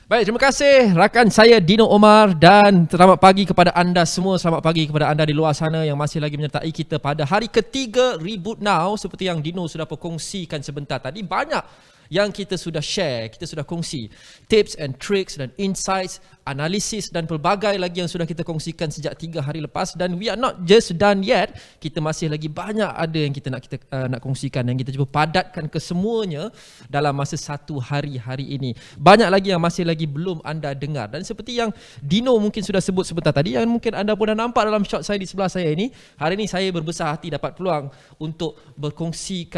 Baik, terima kasih rakan saya Dino Omar dan selamat pagi kepada anda semua. Selamat pagi kepada anda di luar sana yang masih lagi menyertai kita pada hari ketiga Reboot Now. Seperti yang Dino sudah perkongsikan sebentar tadi, banyak yang kita sudah share, kita sudah kongsi tips and tricks dan insights, analisis dan pelbagai lagi yang sudah kita kongsikan sejak 3 hari lepas. Dan we are not just done yet. Kita masih lagi banyak ada yang kita nak kongsikan, yang kita cuba padatkan kesemuanya dalam masa 1 hari ini. Banyak lagi yang masih lagi belum anda dengar. Dan seperti yang Dino mungkin sudah sebut sebentar tadi, yang mungkin anda pun dah nampak dalam shot saya di sebelah saya ini, hari ini saya berbesar hati dapat peluang untuk berkongsi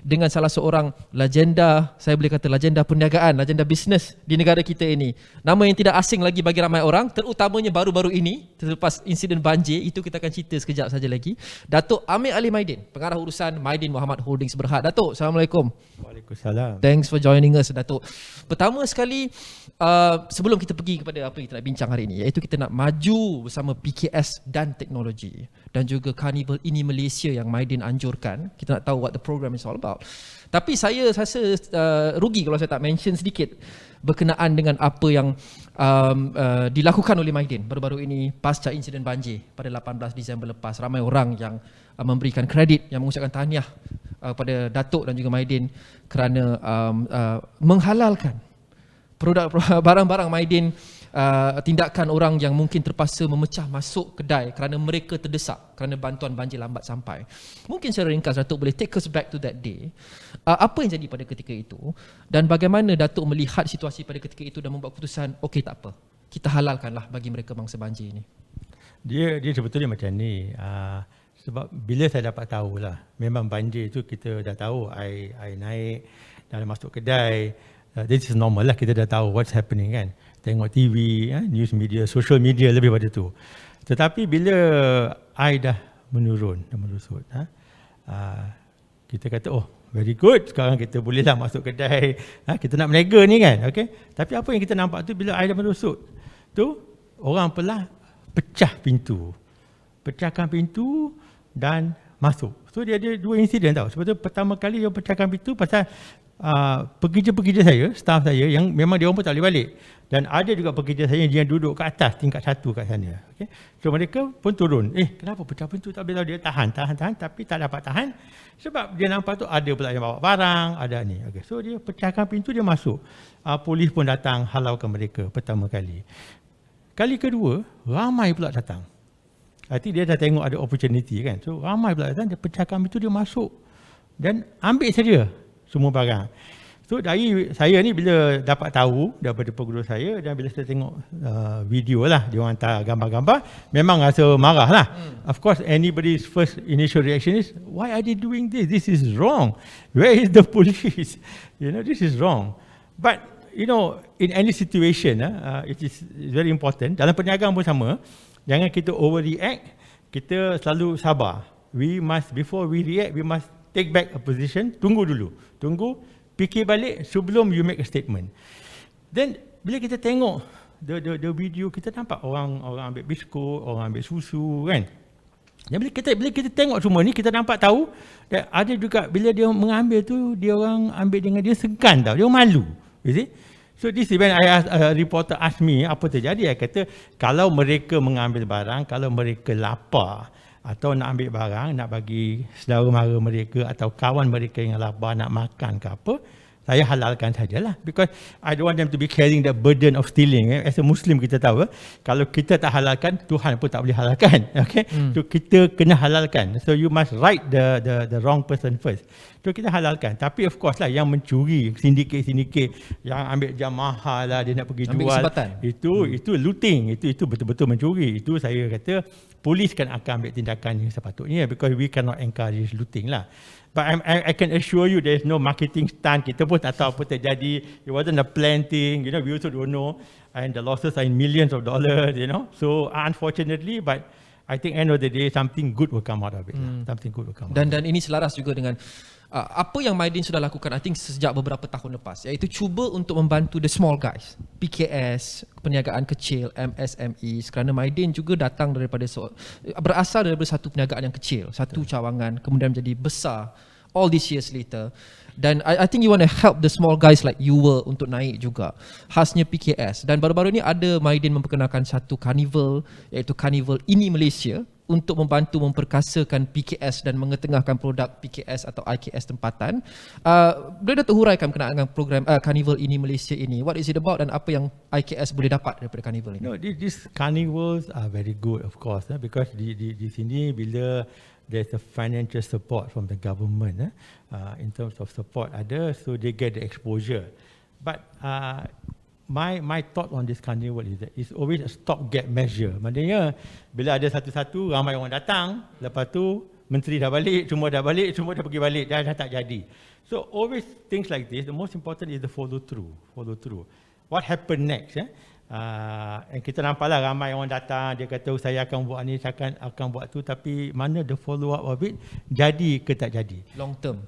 dengan salah seorang legenda, saya boleh kata legenda perniagaan, legenda bisnes di negara kita ini. Nama yang tidak asing lagi bagi ramai orang, terutamanya baru-baru ini selepas insiden banjir. Itu kita akan cerita sekejap saja lagi. Datuk Ameer Mydin, Pengarah Urusan Mydin Mohamed Holdings Berhad. Datuk, Assalamualaikum. Waalaikumsalam. Thanks for joining us, Datuk. Pertama sekali, sebelum kita pergi kepada apa yang kita nak bincang hari ini, iaitu kita nak maju bersama PKS dan Teknologi dan juga Carnival ini Malaysia yang Mydin anjurkan. Kita nak tahu what the program is all about. Tapi saya rasa rugi kalau saya tak mention sedikit berkenaan dengan apa yang dilakukan oleh Mydin baru-baru ini pasca insiden banjir pada 18 Disember lepas. Ramai orang yang memberikan kredit, yang mengucapkan tahniah kepada Datuk dan juga Mydin kerana menghalalkan produk barang-barang Mydin, tindakan orang yang mungkin terpaksa memecah masuk kedai kerana mereka terdesak kerana bantuan banjir lambat sampai. Mungkin secara ringkas Datuk boleh take us back to that day. Apa yang jadi pada ketika itu dan bagaimana Datuk melihat situasi pada ketika itu dan membuat keputusan, okey tak apa, kita halalkanlah bagi mereka bangsa banjir ini. Dia sebetulnya macam ni. Sebab bila saya dapat tahulah, memang banjir itu kita dah tahu air naik dan masuk kedai. This is normal lah, kita dah tahu what's happening kan. Tengok TV, news media, social media lebih pada tu. Tetapi bila air dah menurun dan merusut, kita kata, oh very good, sekarang kita bolehlah masuk kedai, kita nak berniaga ni kan. Okay? Tapi apa yang kita nampak tu, bila air dah merusut tu, orang pelah pecahkan pintu dan masuk. So dia ada 2 insiden tau. Sebab tu pertama kali dia pecahkan pintu pasal pekerja-pekerja saya, staff saya yang memang dia orang pun tak boleh balik. Dan ada juga pekerja saya yang duduk kat atas tingkat 1 kat sana. Okay? So mereka pun turun. Kenapa pecah pintu? Tak boleh tahu. Dia tahan tapi tak dapat tahan sebab dia nampak tu ada pula yang bawa barang, ada ni. Okay. So dia pecahkan pintu, dia masuk. Polis pun datang halaukan mereka pertama kali. Kali kedua, ramai pula datang. Arti dia dah tengok ada opportunity kan. So ramai pula datang, dia pecahkan pintu, dia masuk dan ambil saja semua barang. So dari saya ni bila dapat tahu daripada peguru saya dan bila saya tengok video lah, dia orang hantar gambar-gambar, memang rasa marah lah. Of course anybody's first initial reaction is, why are they doing this? This is wrong. Where is the police? This is wrong. But in any situation, it is very important. Dalam perniagaan pun sama. Jangan kita overreact, kita selalu sabar. Before we react, we must take back a position, tunggu dulu. Fikir balik sebelum you make a statement. Then, bila kita tengok the video, kita nampak orang ambil biskut, orang ambil susu kan. Dan bila kita tengok semua ni, kita nampak tahu, dan ada juga bila dia mengambil tu, dia orang ambil dengan dia segan tau, dia malu. You see? So this is when a reporter ask me apa terjadi. Saya kata kalau mereka mengambil barang, kalau mereka lapar atau nak ambil barang, nak bagi saudara mara mereka atau kawan mereka yang lapar nak makan ke apa, saya halalkan sajalah. Because I don't want them to be carrying the burden of stealing. As a Muslim kita tahu, kalau kita tak halalkan, Tuhan pun tak boleh halalkan. Okay? So kita kena halalkan. So you must write the wrong person first. So kita halalkan. Tapi of course lah, yang mencuri, sindiket, yang ambil jam mahal lah, dia nak pergi jual, itu looting, itu betul-betul mencuri. Itu saya kata polis kan akan ambil tindakan yang sepatutnya, because we cannot encourage looting lah. But I can assure you there is no marketing stunt. Kita pun tak tahu apa terjadi. It wasn't a planned thing. We also don't know. And the losses are in millions of dollars. So unfortunately, but I think end of the day something good will come out of it. Something good will come out. Dan ini selaras juga dengan apa yang Mydin sudah lakukan, I think sejak beberapa tahun lepas, iaitu cuba untuk membantu the small guys, PKS, perniagaan kecil, MSMEs, kerana Mydin juga datang berasal daripada satu perniagaan yang kecil, satu cawangan, kemudian menjadi besar all these years later. Dan I think you want to help the small guys like you were untuk naik juga. Khasnya PKS. Dan baru-baru ni ada Mydin memperkenalkan satu carnival, iaitu Carnival Ini Malaysia, untuk membantu memperkasakan PKS dan mengetengahkan produk PKS atau IKS tempatan. Boleh Datuk huraikan berkenaan dengan program Carnival Ini Malaysia ini? What is it about dan apa yang IKS boleh dapat daripada carnival ini? No, these carnivals are very good, of course, because di sini bila there's a financial support from the government, in terms of support ada, so they get the exposure. But my thought on this carnival is that it's always a stopgap measure. Maknanya bila ada satu-satu ramai orang datang, lepas tu menteri dah balik, semua dah pergi balik, dah tak jadi. So always things like this, the most important is the follow through. What happen next? And kita nampaklah ramai orang datang, dia kata saya akan buat ni, saya akan buat tu, tapi mana the follow up of it, jadi ke tak jadi?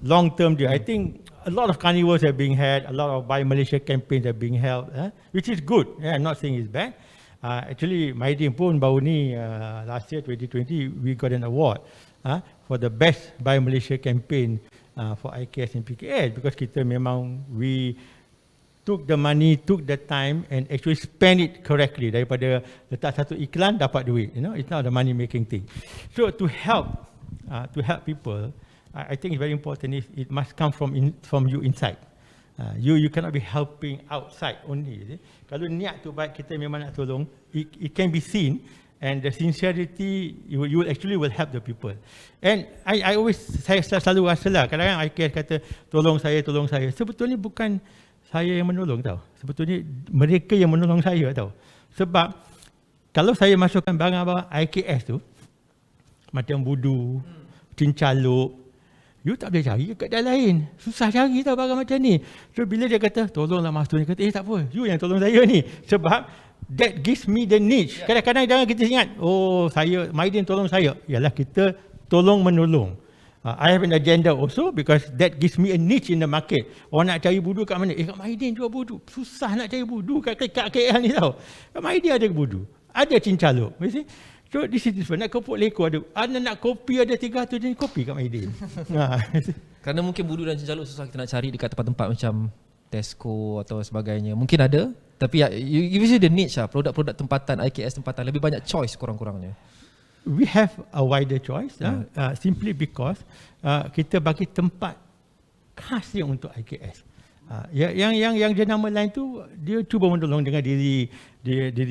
Long term dia. I think a lot of carnivals are being had, a lot of Buy Malaysia campaigns are being held, which is good. I'm not saying it's bad. Actually Mydin pun baru ni last year 2020 we got an award for the best Buy Malaysia campaign for IKS and PKS, because kita memang we took the money, took the time and actually spend it correctly. Daripada letak satu iklan dapat duit, it's not the money making thing. So to help people, I think it's very important. It must come from you inside. You cannot be helping outside only. Kalau niat tu baik, kita memang nak tolong, it can be seen, and the sincerity you will actually help the people. And I always, saya selalu rasa lah, kadang-kadang IKS kata tolong saya. Sebetulnya bukan saya yang menolong tau. Sebetulnya mereka yang menolong saya tau. Sebab kalau saya masukkan barang-barang IKS tu, macam budu, cincaluk, you tak boleh cari kat kedai lain. Susah cari tau barang macam ni. So bila dia kata, tolonglah mas tu, dia kata, tak apa, you yang tolong saya ni. Sebab that gives me the niche. Kadang-kadang jangan kita ingat, Mydin tolong saya. Yalah, kita tolong menolong. I have an agenda also, because that gives me a niche in the market. Orang nak cari budu kat mana? Kat Mydin jual budu. Susah nak cari budu kat KL ni tau. Kat Mydin ada budu. Ada cincaluk. You see? So this is different. Nak kopok leko ada. Nak kopi ada 300 jenis kopi kat Mydin. Kerana mungkin budu dan cincaluk susah kita nak cari dekat tempat-tempat macam Tesco atau sebagainya. Mungkin ada. Tapi you see the niche lah. Produk-produk tempatan, IKS tempatan. Lebih banyak choice kurang-kurangnya. We have a wider choice, simply because kita bagi tempat khas yang untuk IKS. Yang jenama lain tu, dia cuba menolong dengan diri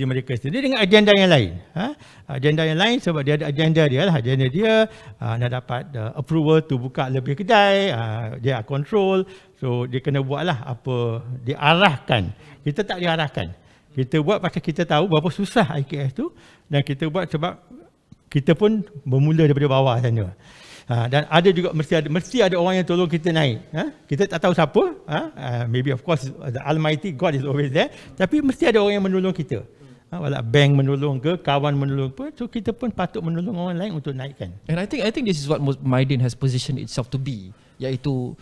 mereka sendiri dengan agenda yang lain. Agenda yang lain sebab dia ada agenda dia lah. Agenda dia nak dapat approval tu buka lebih kedai, dia control. So dia kena buat lah apa dia arahkan. Kita tak diarahkan. Kita buat pasal kita tahu berapa susah IKS tu, dan kita buat sebab kita pun bermula daripada bawah sana. Dan ada juga mesti ada orang yang tolong kita naik. Kita tak tahu siapa. Maybe of course the Almighty God is always there. Tapi mesti ada orang yang menolong kita. Walau bank menolong ke, kawan menolong pun. So kita pun patut menolong orang lain untuk naikkan. And I think this is what Mydin has positioned itself to be, iaitu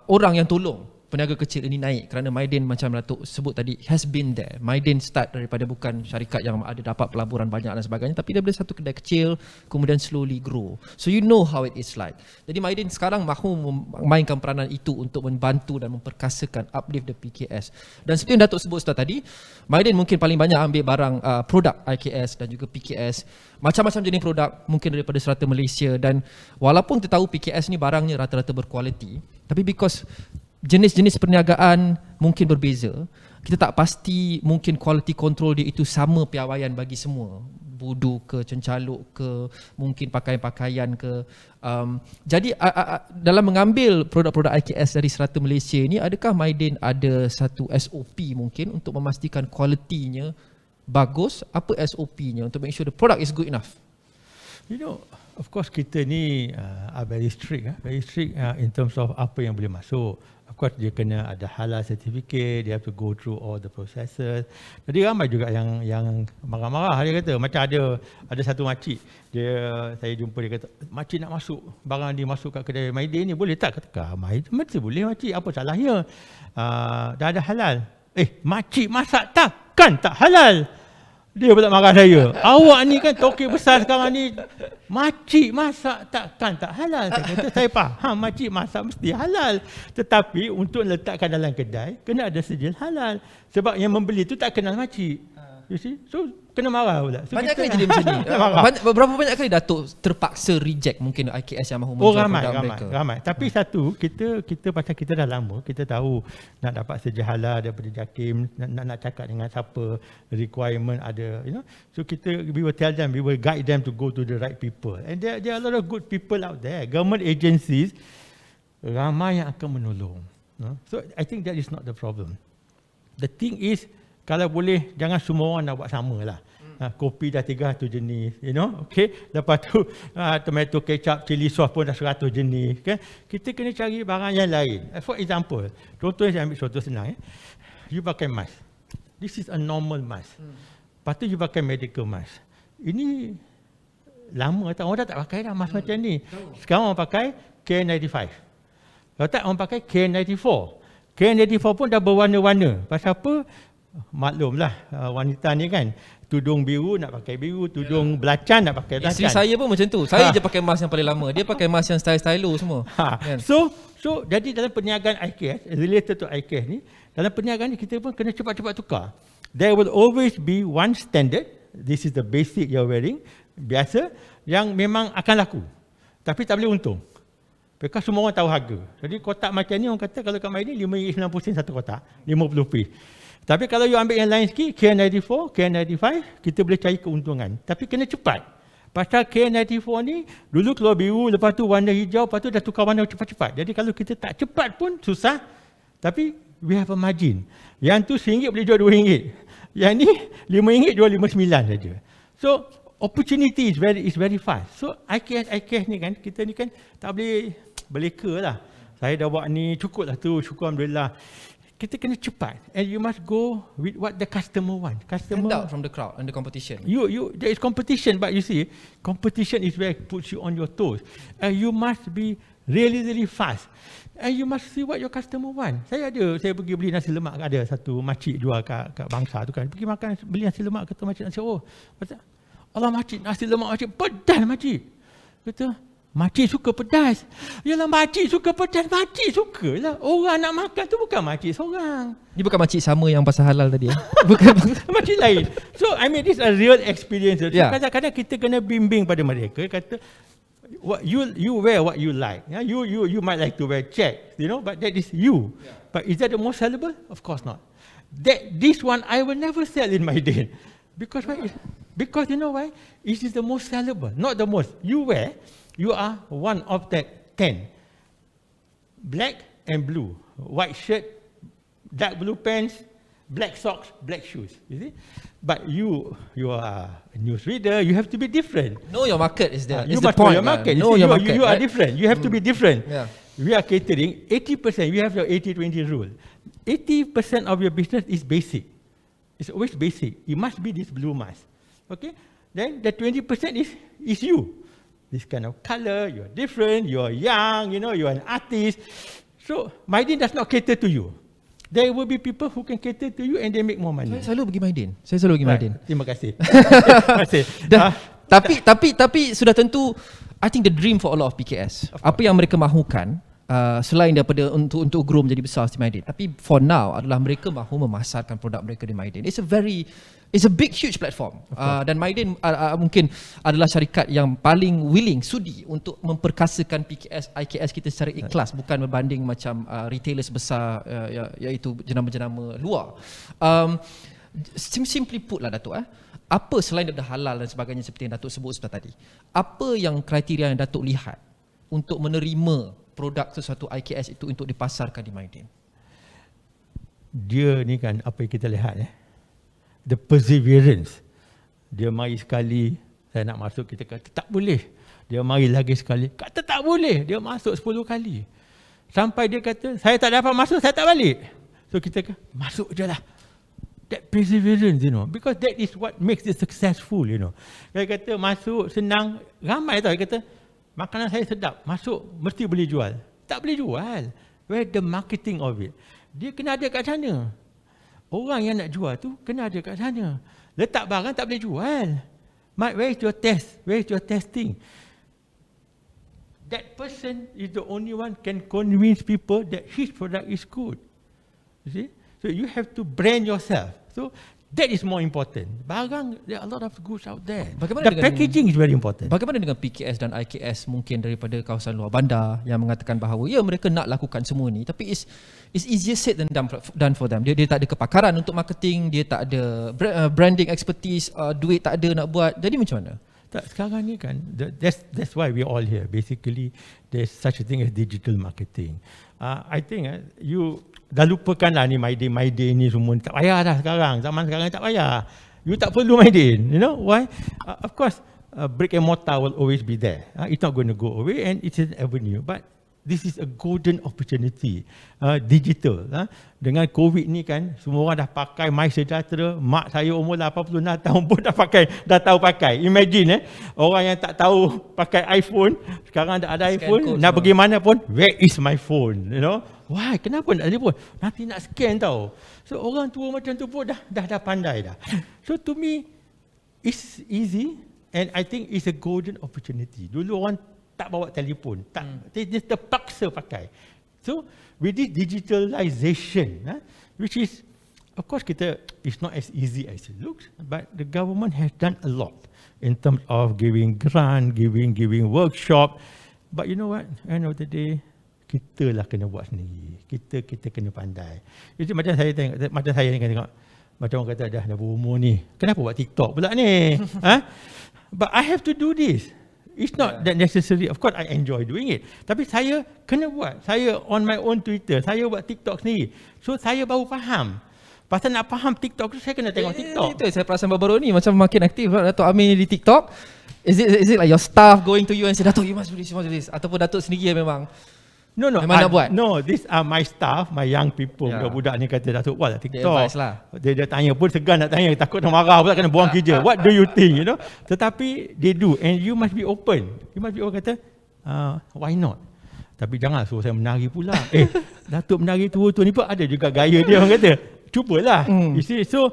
orang yang tolong peniaga kecil ini naik, kerana Mydin macam Datuk sebut tadi has been there. Mydin start daripada bukan syarikat yang ada dapat pelaburan banyak dan sebagainya, tapi daripada satu kedai kecil kemudian slowly grow. So you know how it is like. Jadi Mydin sekarang mahu memainkan peranan itu untuk membantu dan memperkasakan uplift the PKS. Dan seperti yang Datuk sebut tadi, Mydin mungkin paling banyak ambil barang produk IKS dan juga PKS, macam-macam jenis produk mungkin daripada serata Malaysia. Dan walaupun kita tahu PKS ni barangnya rata-rata berkualiti, tapi because jenis-jenis perniagaan mungkin berbeza, kita tak pasti mungkin quality control dia itu sama piawaian bagi semua. Budu ke, cencaluk ke, mungkin pakaian-pakaian ke. Jadi dalam mengambil produk-produk IKS dari serata Malaysia ni, adakah Mydin ada satu SOP mungkin untuk memastikan kualitinya bagus? Apa SOP-nya untuk make sure the product is good enough? You know, of course kita ni are very strict in terms of apa yang boleh masuk. Of course dia kena ada halal certificate, dia have to go through all the processes. Jadi ramai juga yang marah-marah. Dia kata macam ada satu makcik, saya jumpa dia kata, makcik nak masuk barang dia masuk kat kedai Mydin ni boleh tak? Kata Mydin mesti boleh makcik, apa salahnya? Dah ada halal. Makcik masak tak? Kan tak halal. Dia pula marah saya. Awak ni kan tokek besar sekarang ni, makcik masak takkan tak halal. Saya kata, saya faham makcik masak mesti halal. Tetapi untuk letakkan dalam kedai, kena ada sijil halal. Sebab yang membeli tu tak kenal makcik. You see? So, kena marah pula. So, banyak kali jadi macam ni. Berapa banyak kali Datuk terpaksa reject mungkin IKS yang mahu menjual produk mereka? Ramai. Tapi satu, kita pasal kita dah lama, kita tahu nak dapat sijil halal daripada JAKIM, nak cakap dengan siapa, requirement ada, you know. So we will tell them, we will guide them to go to the right people. And there are a lot of good people out there. Government agencies, ramai yang akan menolong. No? So I think that is not the problem. The thing is, kalau boleh, jangan semua orang nak buat sama lah. Kopi dah 300 jenis, you know, okay. Lepas tu, tomato ketchup, chili sauce pun dah 100 jenis. Okay? Kita kena cari barang yang lain. For example, contoh saya ambil contoh senang. You pakai mask. This is a normal mask. Lepas tu you pakai medical mask. Ini lama tak, orang dah tak pakai dah mask macam ni. Sekarang orang pakai K95. Kalau tak, orang pakai K94. K94 pun dah berwarna-warna. Pasal apa? Maklumlah wanita ni kan, tudung biru nak pakai biru, tudung belacan nak pakai belacan. Isteri saya pun macam tu. Saya je pakai mask yang paling lama. Dia pakai mask yang style-stylo semua. Kan? So jadi dalam perniagaan IKS, related to IKS ni, dalam perniagaan ni kita pun kena cepat-cepat tukar. There will always be one standard. This is the basic you're wearing, biasa, yang memang akan laku. Tapi tak boleh untung. Because semua orang tahu harga. Jadi kotak macam ni orang kata kalau kat Mydin RM5.90 satu kotak, 50 piece. Tapi kalau you ambil yang lain sikit, K94, K95, kita boleh cari keuntungan. Tapi kena cepat. Pasal K94 ni, dulu keluar biru, lepas tu warna hijau, lepas tu dah tukar warna cepat-cepat. Jadi kalau kita tak cepat pun susah. Tapi we have a margin. Yang tu RM1 boleh jual RM2. Yang ni RM5 jual RM5.9 saja. So opportunity is very fast. So IKS ni kan, kita ni kan tak boleh beleka lah. Saya dah buat ni, cukup lah tu, syukur Alhamdulillah. Kita kena cepat, and you must go with what the customer want. Stand out from the crowd and the competition. There is competition, but you see, competition is where it puts you on your toes. And you must be really fast. And you must see what your customer want. Saya pergi beli nasi lemak, ada satu makcik jual kat Bangsa tu kan. Pergi makan, beli nasi lemak, kata makcik nasi, kata, Allah makcik, nasi lemak makcik, pedas makcik. Kata, makcik suka pedas. Yalah makcik suka pedas, makcik sukalah. Orang nak makan tu bukan makcik seorang. Dia bukan makcik sama yang pasal halal tadi. Bukan makcik lain. So I mean this is a real experience. So, kadang-kadang kita kena bimbing pada mereka, kata what you wear what you like. Yeah? You might like to wear check, you know, but that is you. Yeah. But is that the most sellable? Of course not. This one I will never sell in Mydin. Because why? Because you know why? It is the most sellable, not the most. You wear, you are one of that 10. Black and blue. White shirt, dark blue pants, black socks, black shoes. You see? But you are a newsreader, you have to be different. Know your market is there. You must know your market. You are different. You have to be different. Yeah. We are catering 80%. We have your 80-20 rule. 80% of your business is basic. It's always basic. It must be this blue mask. Okay? Then the 20% is you. This kind of color, you're different, you're young, you know, you're an artist. So Mydin does not cater to you. There will be people who can cater to you and they make more money. Saya selalu pergi Mydin. Terima kasih. Terima kasih. Tapi sudah tentu, I think the dream for a lot of PKS. Apa yang mereka mahukan, selain daripada untuk grow menjadi besar di Mydin, tapi for now adalah mereka mahu memasarkan produk mereka di Mydin. It's a big huge platform. Dan Mydin mungkin adalah syarikat yang paling willing, sudi untuk memperkasakan PKS, IKS kita secara ikhlas, bukan berbanding macam retailers besar iaitu jenama-jenama luar. Simply put lah Datuk, apa selain daripada halal dan sebagainya seperti yang Datuk sebut sebentar tadi, apa yang kriteria yang Datuk lihat untuk menerima produk sesuatu IKS itu untuk dipasarkan di Mydin? Dia ni kan apa yang kita lihat, the perseverance. Dia mari sekali, saya nak masuk, kita kata tak boleh. Dia mari lagi sekali, kata tak boleh. Dia masuk 10 kali. Sampai dia kata, saya tak dapat masuk, saya tak balik. So kita kata, masuk je lah. That perseverance, you know. Because that is what makes it successful, you know. Dia kata, masuk, senang. Ramai tau, dia kata, makanan saya sedap, masuk, mesti boleh jual. Tak boleh jual. Where the marketing of it? Dia kena ada kat sana. Orang yang nak jual tu kena ada kat sana. Letak barang tak boleh jual. Where is your test? Where is your testing? That person is the only one can convince people that his product is good. You see? So you have to brand yourself. So that is more important. Barang, there are a lot of goods out there. The packaging is very important. Bagaimana dengan PKS dan IKS mungkin daripada kawasan luar bandar yang mengatakan bahawa ya mereka nak lakukan semua ni, tapi it's easier said than done for them. Dia tak ada kepakaran untuk marketing, dia tak ada branding expertise, duit tak ada nak buat. Jadi macam mana? Tak, sekarang ni kan, that's why we all here. Basically, there's such a thing as digital marketing. I think you dah lupakanlah ni Mydin ni semua. Tak payah dah sekarang. Zaman sekarang tak payah. You tak perlu Mydin. You know why? Of course, brick and mortar will always be there. It's not going to go away and it's an avenue. But this is a golden opportunity. Digital. Dengan COVID ni kan, semua orang dah pakai MySejahtera. Mak saya umur 86 tahun pun dah tahu pakai. Imagine orang yang tak tahu pakai iPhone, sekarang dah ada iPhone, nak pergi mana pun, where is my phone? You know? Why? Kenapa nak telefon? Nanti nak scan tau. So orang tua macam tu pun dah pandai dah. So to me, it's easy and I think it's a golden opportunity. Dulu orang tak bawa telefon, dia terpaksa pakai. So with this digitalization, which is, of course it's not as easy as it looks, but the government has done a lot in terms of giving grant, giving workshop. But you know what? End of the day, kita lah kena buat sendiri. Kita kena pandai. Itu macam saya ni kan tengok, macam orang kata dah berumur ni, kenapa buat TikTok pula ni? But I have to do this. It's not that necessary. Of course, I enjoy doing it. Tapi saya kena buat. Saya on my own Twitter. Saya buat TikTok sendiri. So, saya baru faham. Pasal nak faham TikTok tu, saya kena tengok TikTok. Itu saya perasan baru-baru ni macam makin aktif Datuk Ameer di TikTok. Is it like your staff going to you and say, Datuk, you must do this. Ataupun Datuk sendiri memang memang nak buat? No, these are my staff, my young people. Budak ni kata, Datuk, buat lah TikTok. Dia tanya pun segan nak tanya, takut nak marah pula kena buang kerja. What do you think, you know? Tetapi they do and you must be open. You must be open, kata, why not? Tapi jangan suruh saya menari pula. Datuk menari tua-tua ni pun ada juga gaya dia, orang kata. Cubalah. You see, so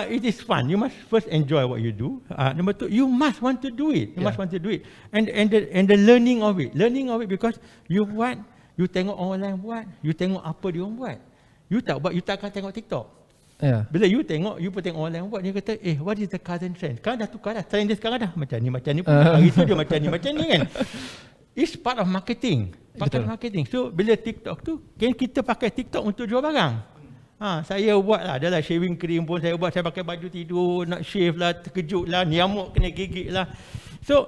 it is fun. You must first enjoy what you do. Number two, you must want to do it. You must want to do it. And the learning of it. Learning of it because you buat, you tengok orang lain buat, you tengok apa dia orang buat. You tak buat, you tak akan tengok TikTok. Bila you tengok, you pun tengok orang lain buat, dia kata, what is the current trend? Sekarang dah tukar dah. Trend dia sekarang dah macam ni. Hari tu dia macam ni kan. It's part of marketing. Part of marketing. So bila TikTok tu, kan kita pakai TikTok untuk jual barang. Saya buat lah, adalah shaving cream pun saya buat, saya pakai baju tidur, nak shave lah, terkejut lah, nyamuk kena gigit lah. So,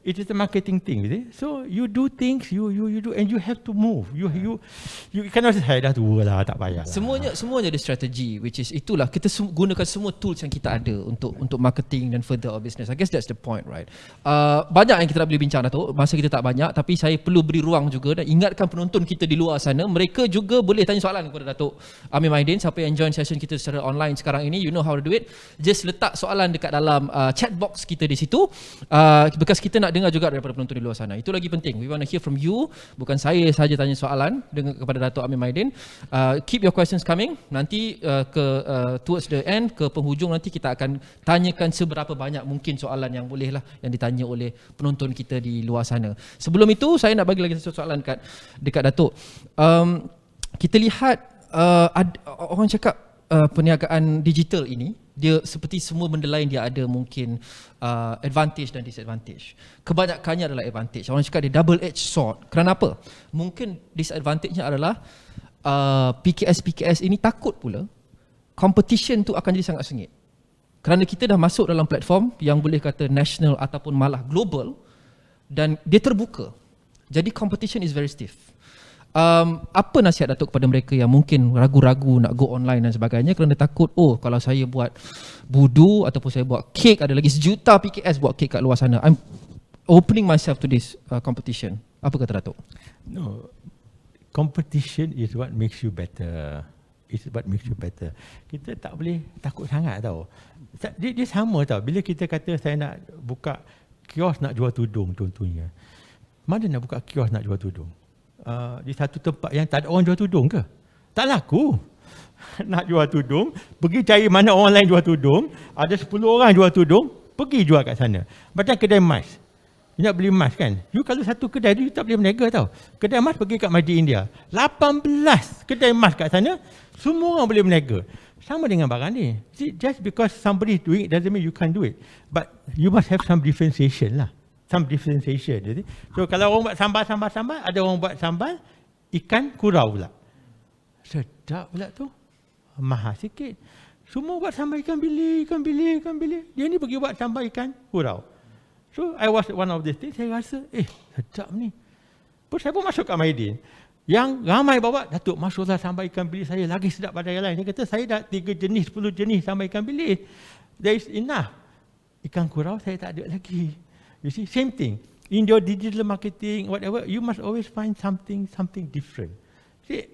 it is a marketing thing, is it? So, you do things, you do, and you have to move. You cannot say, saya dah tua lah, tak payah lah. Semuanya ada strategi, which is itulah, kita gunakan semua tools yang kita ada untuk marketing dan further our business. I guess that's the point, right? Banyak yang kita nak boleh bincang, Datuk. Masa kita tak banyak, tapi saya perlu beri ruang juga dan ingatkan penonton kita di luar sana, mereka juga boleh tanya soalan kepada Datuk Ameer Mydin. Siapa yang join session kita secara online sekarang ini, you know how to do it. Just letak soalan dekat dalam chat box kita di situ, because kita nak dengar juga daripada penonton di luar sana. Itu lagi penting. We want to hear from you. Bukan saya sahaja tanya soalan kepada Datuk Ameer Mydin. Keep your questions coming. Nanti towards the end, ke penghujung nanti kita akan tanyakan seberapa banyak mungkin soalan yang boleh lah yang ditanya oleh penonton kita di luar sana. Sebelum itu, saya nak bagi lagi satu soalan dekat Datuk. Kita lihat orang cakap perniagaan digital ini, dia seperti semua benda lain, dia ada mungkin advantage dan disadvantage. Kebanyakannya adalah advantage. Orang cakap dia double edged sword. Kerana apa? Mungkin disadvantage-nya adalah PKS ini takut pula competition tu akan jadi sangat sengit. Kerana kita dah masuk dalam platform yang boleh kata national ataupun malah global, dan dia terbuka. Jadi competition is very stiff. Apa nasihat Datuk kepada mereka yang mungkin ragu-ragu nak go online dan sebagainya kerana takut, kalau saya buat budu ataupun saya buat kek, ada lagi sejuta PKS buat kek kat luar sana, I'm opening myself to this competition. Apa kata Datuk? No, competition is what makes you better. It's what makes you better. Kita tak boleh takut sangat tau. Dia sama tau. Bila kita kata saya nak buka kios nak jual tudung contohnya, mana nak buka kios nak jual tudung? Di satu tempat yang tak ada orang jual tudung ke? Tak laku. nak jual tudung, pergi cari mana orang lain jual tudung, ada 10 orang jual tudung, pergi jual kat sana. Macam kedai emas. You nak beli emas kan? You kalau satu kedai you tak boleh berniaga tau. Kedai emas pergi kat Mydin India. 18 kedai emas kat sana, semua orang boleh berniaga. Sama dengan barang ni. See, just because somebody is doing it doesn't mean you can't do it. But you must have some differentiation lah. Some differentiation. Jadi. So kalau orang buat sambal, ada orang buat sambal ikan kurau pula. Sedap pula tu. Mahal sikit. Semua buat sambal ikan bili. Dia ni pergi buat sambal ikan kurau. So I was one of these things, saya rasa, sedap ni. Saya pun masuk kat Mydin. Yang ramai bawa, Datuk, masuklah sambal ikan bilis saya, lagi sedap pada yang lain. Dia kata, saya dah 3 jenis, 10 jenis sambal ikan bilis. There is enough. Ikan kurau saya tak ada lagi. You see, same thing. In your digital marketing, whatever, you must always find something different. See,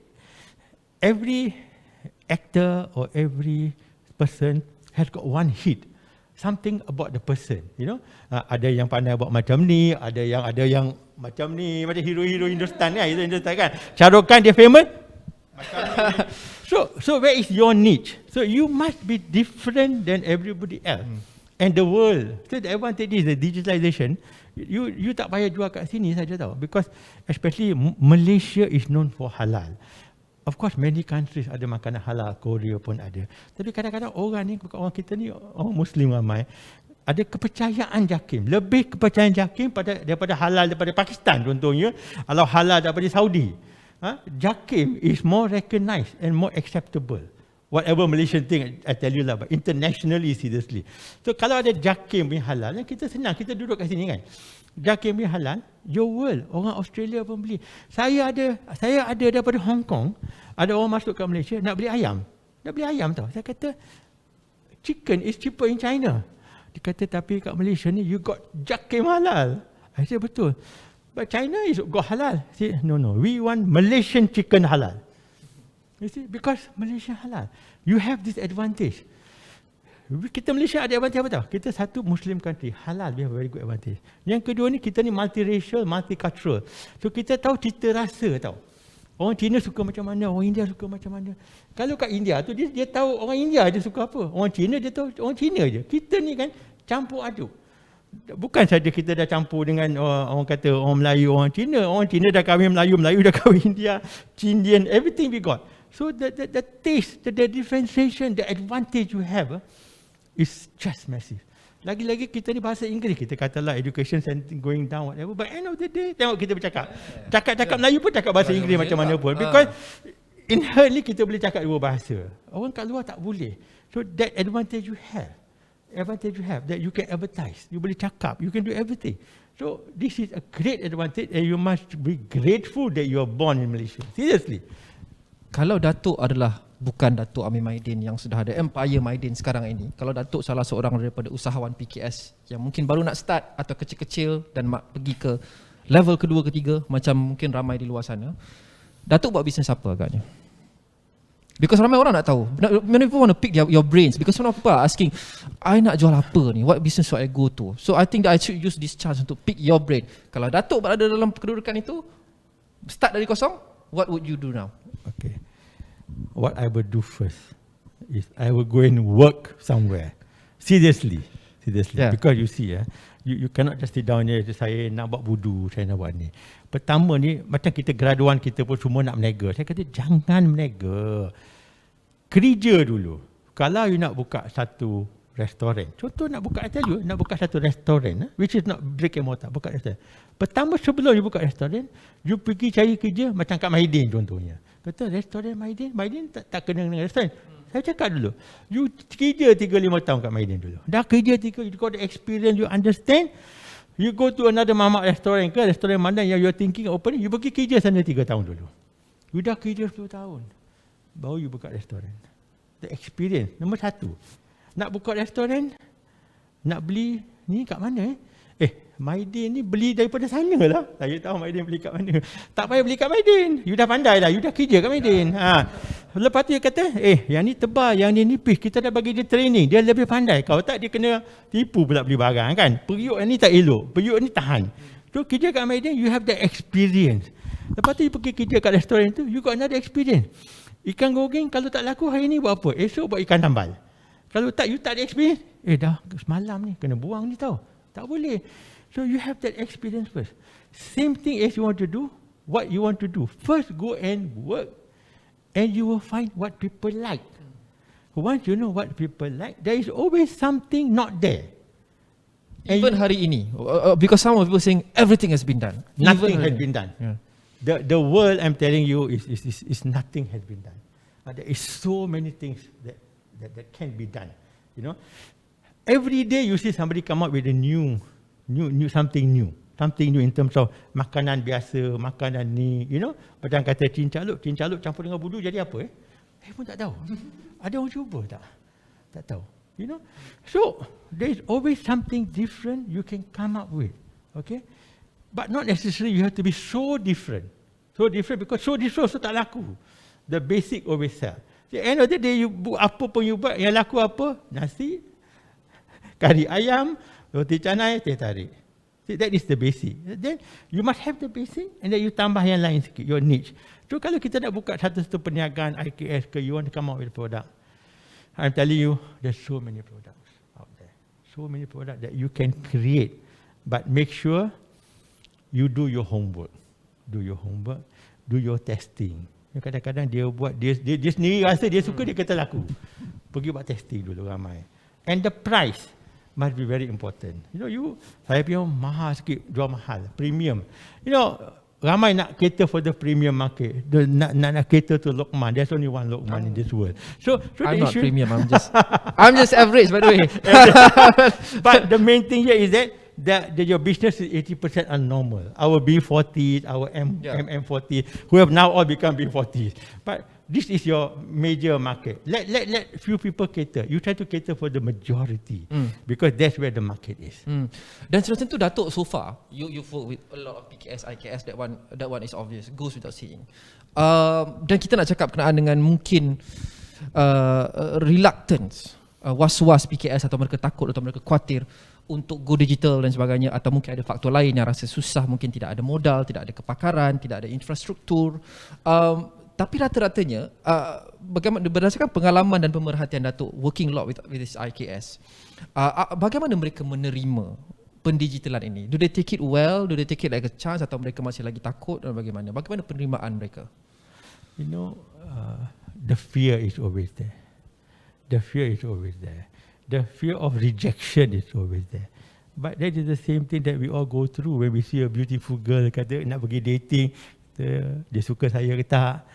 every actor or every person has got one hit. Something about the person, you know. Ada yang pandai buat macam ni, ada yang macam ni, macam hero-hero Hindustan kan, Hindustan kan. Shah Rukh Khan dia famous macam ni. So where is your niche? So you must be different than everybody else. And the world. So the advantage is the digitalization. You tak payah jual kat sini saja tau. Because especially Malaysia is known for halal. Of course, many countries ada makanan halal, Korea pun ada. Tapi kadang-kadang orang kita ni, orang Muslim ramai, ada kepercayaan JAKIM. Lebih kepercayaan JAKIM daripada halal daripada Pakistan contohnya, atau halal daripada Saudi. JAKIM is more recognized and more acceptable. Whatever Malaysian thing, I tell you lah, but internationally, seriously. So kalau ada JAKIM yang halal, kita senang, kita duduk kat sini kan. JAKIM yang halal, your world, orang Australia pun beli. Saya ada daripada Hong Kong, ada orang masuk kat Malaysia nak beli ayam. Nak beli ayam tau. Saya kata, chicken is cheaper in China. Dia kata, tapi kat Malaysia ni, you got JAKIM halal. I said, betul. But China is got halal. I said, no, we want Malaysian chicken halal. You see, because Malaysia halal. You have this advantage. Kita Malaysia ada advantage apa tau? Kita satu Muslim country, halal, we have very good advantage. Yang kedua ni, kita ni multiracial, multicultural. So kita tahu cita rasa tau. Orang Cina suka macam mana, orang India suka macam mana. Kalau kat India tu, dia tahu orang India je suka apa. Orang Cina, dia tahu orang Cina je. Kita ni kan campur aduk. Bukan saja kita dah campur dengan orang kata orang Melayu, orang Cina dah kahwin Melayu, Melayu dah kahwin India, Indian, everything we got. So the taste, the differentiation, the advantage you have is just massive. Lagi-lagi kita ni bahasa Inggeris, kita katalah education center going down, whatever. But end of the day, tengok kita bercakap. Cakap Melayu pun cakap bahasa Inggeris macam mana pun. Because inherently kita boleh cakap dua bahasa. Orang kat luar tak boleh. So that advantage you have. That you can advertise. You boleh cakap. You can do everything. So this is a great advantage and you must be grateful that you are born in Malaysia. Seriously. Kalau Datuk adalah bukan Datuk Ameer Mydin yang sudah ada empire Mydin sekarang ini, kalau Datuk salah seorang daripada usahawan PKS yang mungkin baru nak start atau kecil-kecil dan pergi ke level kedua, ketiga, macam mungkin ramai di luar sana, Datuk buat bisnes apa agaknya? Because ramai orang nak tahu. Many people want to pick your brains because some people are asking, I nak jual apa ni? What business should I go to? So I think that I should use this chance untuk pick your brain. Kalau Datuk berada dalam kedudukan itu, start dari kosong, what would you do now? Okay. What I would do first is I will go and work somewhere. Seriously. Yeah. Because you see, you cannot just sit down here, saya nak buat budu, saya nak buat ni. Pertama ni, macam kita graduan kita pun semua nak berniaga. Saya kata, jangan berniaga. Kerja dulu. Kalau you nak buka satu restoran, contoh nak buka, nak buka satu restoran, which is not brick and mortar, buka restoran. Pertama sebelum you buka restoran, you pergi cari kerja macam kat Mydin contohnya. Kata restoran Mydin tak kena dengan restoran. Saya cakap dulu, you kerja 3-5 tahun kat Mydin dulu. Dah kerja 3, you got the experience, you understand. You go to another mamak restoran ke, restoran mana yang you are thinking opening, you pergi kerja sana 3 tahun dulu. You dah kerja 10 tahun, baru you buka restoran. The experience, nombor 1. Nak buka restoran, nak beli ni kat mana Mydin ni beli daripada sana lah. Saya tahu Mydin beli kat mana. Tak payah beli kat Mydin. You dah pandai dah, you dah kerja kat Mydin. Lepas tu dia kata, yang ni tebal, yang ni nipis. Kita dah bagi dia training, dia lebih pandai. Kalau tak dia kena tipu pula beli barang kan. Periuk ni tak elok, periuk ni tahan. So kerja kat Mydin, you have that experience. Lepas tu you pergi kerja kat restoran tu, you got another experience. Ikan goreng kalau tak laku hari ni buat apa? Esok buat ikan tambal. Kalau tak, you tak ada experience, dah semalam ni kena buang ni tau. Tak boleh. So you have that experience first. Same thing as you want to do, what you want to do. First go and work and you will find what people like. Once you know what people like, there is always something not there. Even hari ini, because some of people saying everything has been done. Nothing has been done. Yeah. The world, I'm telling you, is nothing has been done. There is so many things that can be done. You know, every day you see somebody come up with a new something new in terms of makanan biasa, makanan ni. You know, padahal kata cincaluk campur dengan budu jadi apa? Pun tak tahu. Ada orang cuba tak? Tak tahu. You know, so there is always something different you can come up with. Okay, but not necessarily you have to be so different. So different because so different so tak laku. The basic always sell. At the end of the day, you apa pun you buat, yang laku apa? Nasi, kari ayam, roti canai, teh tarik. See, that is the basic. Then you must have the basic and then you tambah yang lain sikit, your niche. So kalau kita nak buka satu perniagaan IKS ke, you want to come out with a product, I'm telling you, there's so many products out there. So many products that you can create. But make sure you do your homework. Do your homework, do your testing. Kadang-kadang dia buat, dia sendiri rasa dia suka, dia kata laku. Pergi buat testing dulu ramai. And the price must be very important. You know, saya punya mahal sikit, jual mahal, premium. You know, ramai nak cater for the premium market. Nak cater to Lokman. There's only one Lokman in this world. So I'm not premium. I'm just average, by the way. But the main thing here is that your business is 80% abnormal. Our B40s, our MM40s, who have now all become B40s. But this is your major market. Let few people cater. You try to cater for the majority because that's where the market is. Dan macam tu Datuk, so far you work with a lot of PKS, IKS. That one is obvious, goes without saying. Dan kita nak cakap kenaan dengan mungkin reluctance, was-was PKS, atau mereka takut atau mereka khawatir untuk go digital dan sebagainya, atau mungkin ada faktor lain yang rasa susah, mungkin tidak ada modal, tidak ada kepakaran, tidak ada infrastruktur. Tapi rata-ratanya, berdasarkan pengalaman dan pemerhatian Datuk working a lot with this IKS, bagaimana mereka menerima pendigitalan ini? Do they take it well? Do they take it like a chance? Atau mereka masih lagi takut? Dan bagaimana? Bagaimana penerimaan mereka? You know, the fear is always there. The fear is always there. The fear of rejection is always there. But that is the same thing that we all go through when we see a beautiful girl kata nak pergi dating. Dia suka saya ke tak,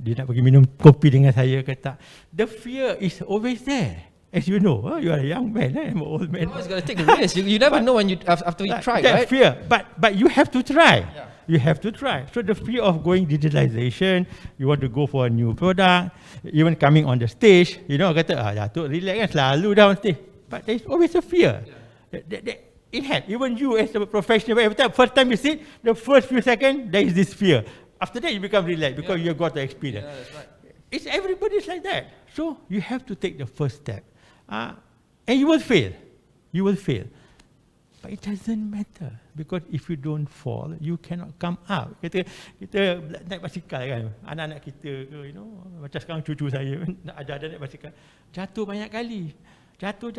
dia nak pergi minum kopi dengan saya ke tak. The fear is always there. As you know, you are a young man, I'm an old man. You always got to take the risk. You never know when after you try, that right? Fear, but you have to try. Yeah. You have to try. So the fear of going digitalization, you want to go for a new product, even coming on the stage, you know, kata, Datuk relax kan, selalu dah on stage. But there is always a fear. Yeah. It had, even you as a professional, every time, first time you sit, the first few seconds, there is this fear. After that, you become relaxed because you got the experience. Yeah, that's right. It's everybody's like that. So you have to take the first step. And you will fail. You will fail. But it doesn't matter. Because if you don't fall, you cannot come up. Kita naik basikal kan, anak-anak kita, you know, macam sekarang cucu saya, ada naik basikal, jatuh banyak kali. Jatuh.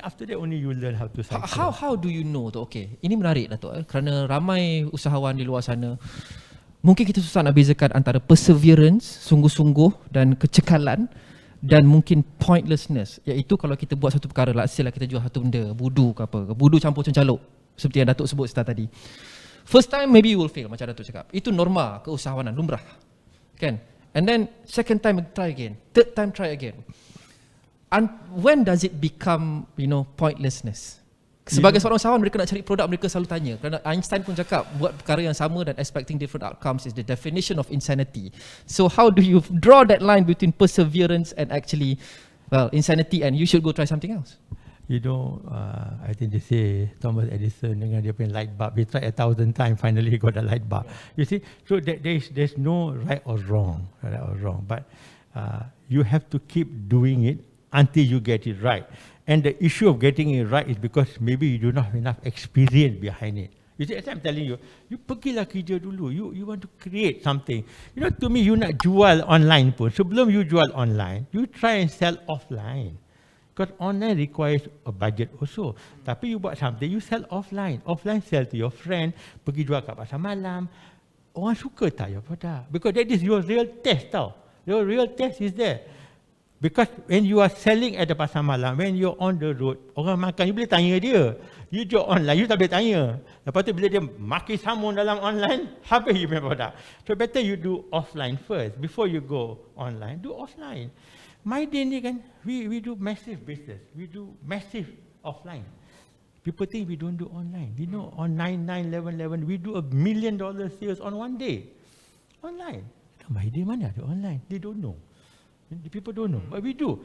After that only you learn how to cycle. How do you know tu? Okay, ini menarik Datuk. Kerana ramai usahawan di luar sana, mungkin kita susah nak bezakan antara perseverance, sungguh-sungguh, dan kecekalan, dan mungkin pointlessness. Iaitu kalau kita buat satu perkara, let's say lah kita jual satu benda, budu ke apa, budu campur cancaluk, seperti yang Datuk sebut start tadi. First time maybe you will fail, macam Datuk cakap. Itu normal keusahawanan, lumrah, kan? And then second time try again, third time try again. And when does it become, you know, pointlessness? Sebagai seorang usahawan, mereka nak cari produk, mereka selalu tanya. Kerana Einstein pun cakap, buat perkara yang sama dan expecting different outcomes is the definition of insanity. So how do you draw that line between perseverance and actually, well, insanity, and you should go try something else? You know, I think they say Thomas Edison dengan dia punya light bulb, he tried 1,000 times, finally he got a light bulb. You see, so there's no right or wrong, but you have to keep doing it until you get it right. And the issue of getting it right is because maybe you do not have enough experience behind it. You see, as I'm telling you, you pergilah kerja dulu. You want to create something. You know, to me, you nak jual online pun. Sebelum you jual online, you try and sell offline. Because online requires a budget also. Tapi you buat something, you sell offline. Offline sell to your friend, pergi jual kat pasar malam. Orang suka tak your product? Because that is your real test tau. Your real test is there. Because when you are selling at the pasar malam, when you're on the road, orang makan, you boleh tanya dia. You jual online, you tak boleh tanya. Lepas tu bila dia maki samun dalam online, habis you punya produk. So better you do offline first. Before you go online, do offline. Mydin ni kan, we do massive business. We do massive offline. People think we don't do online. You know, on 9/9/11, we do $1 million sales on one day. Online. Mydin mana ada online? They don't know. The people don't know, but we do.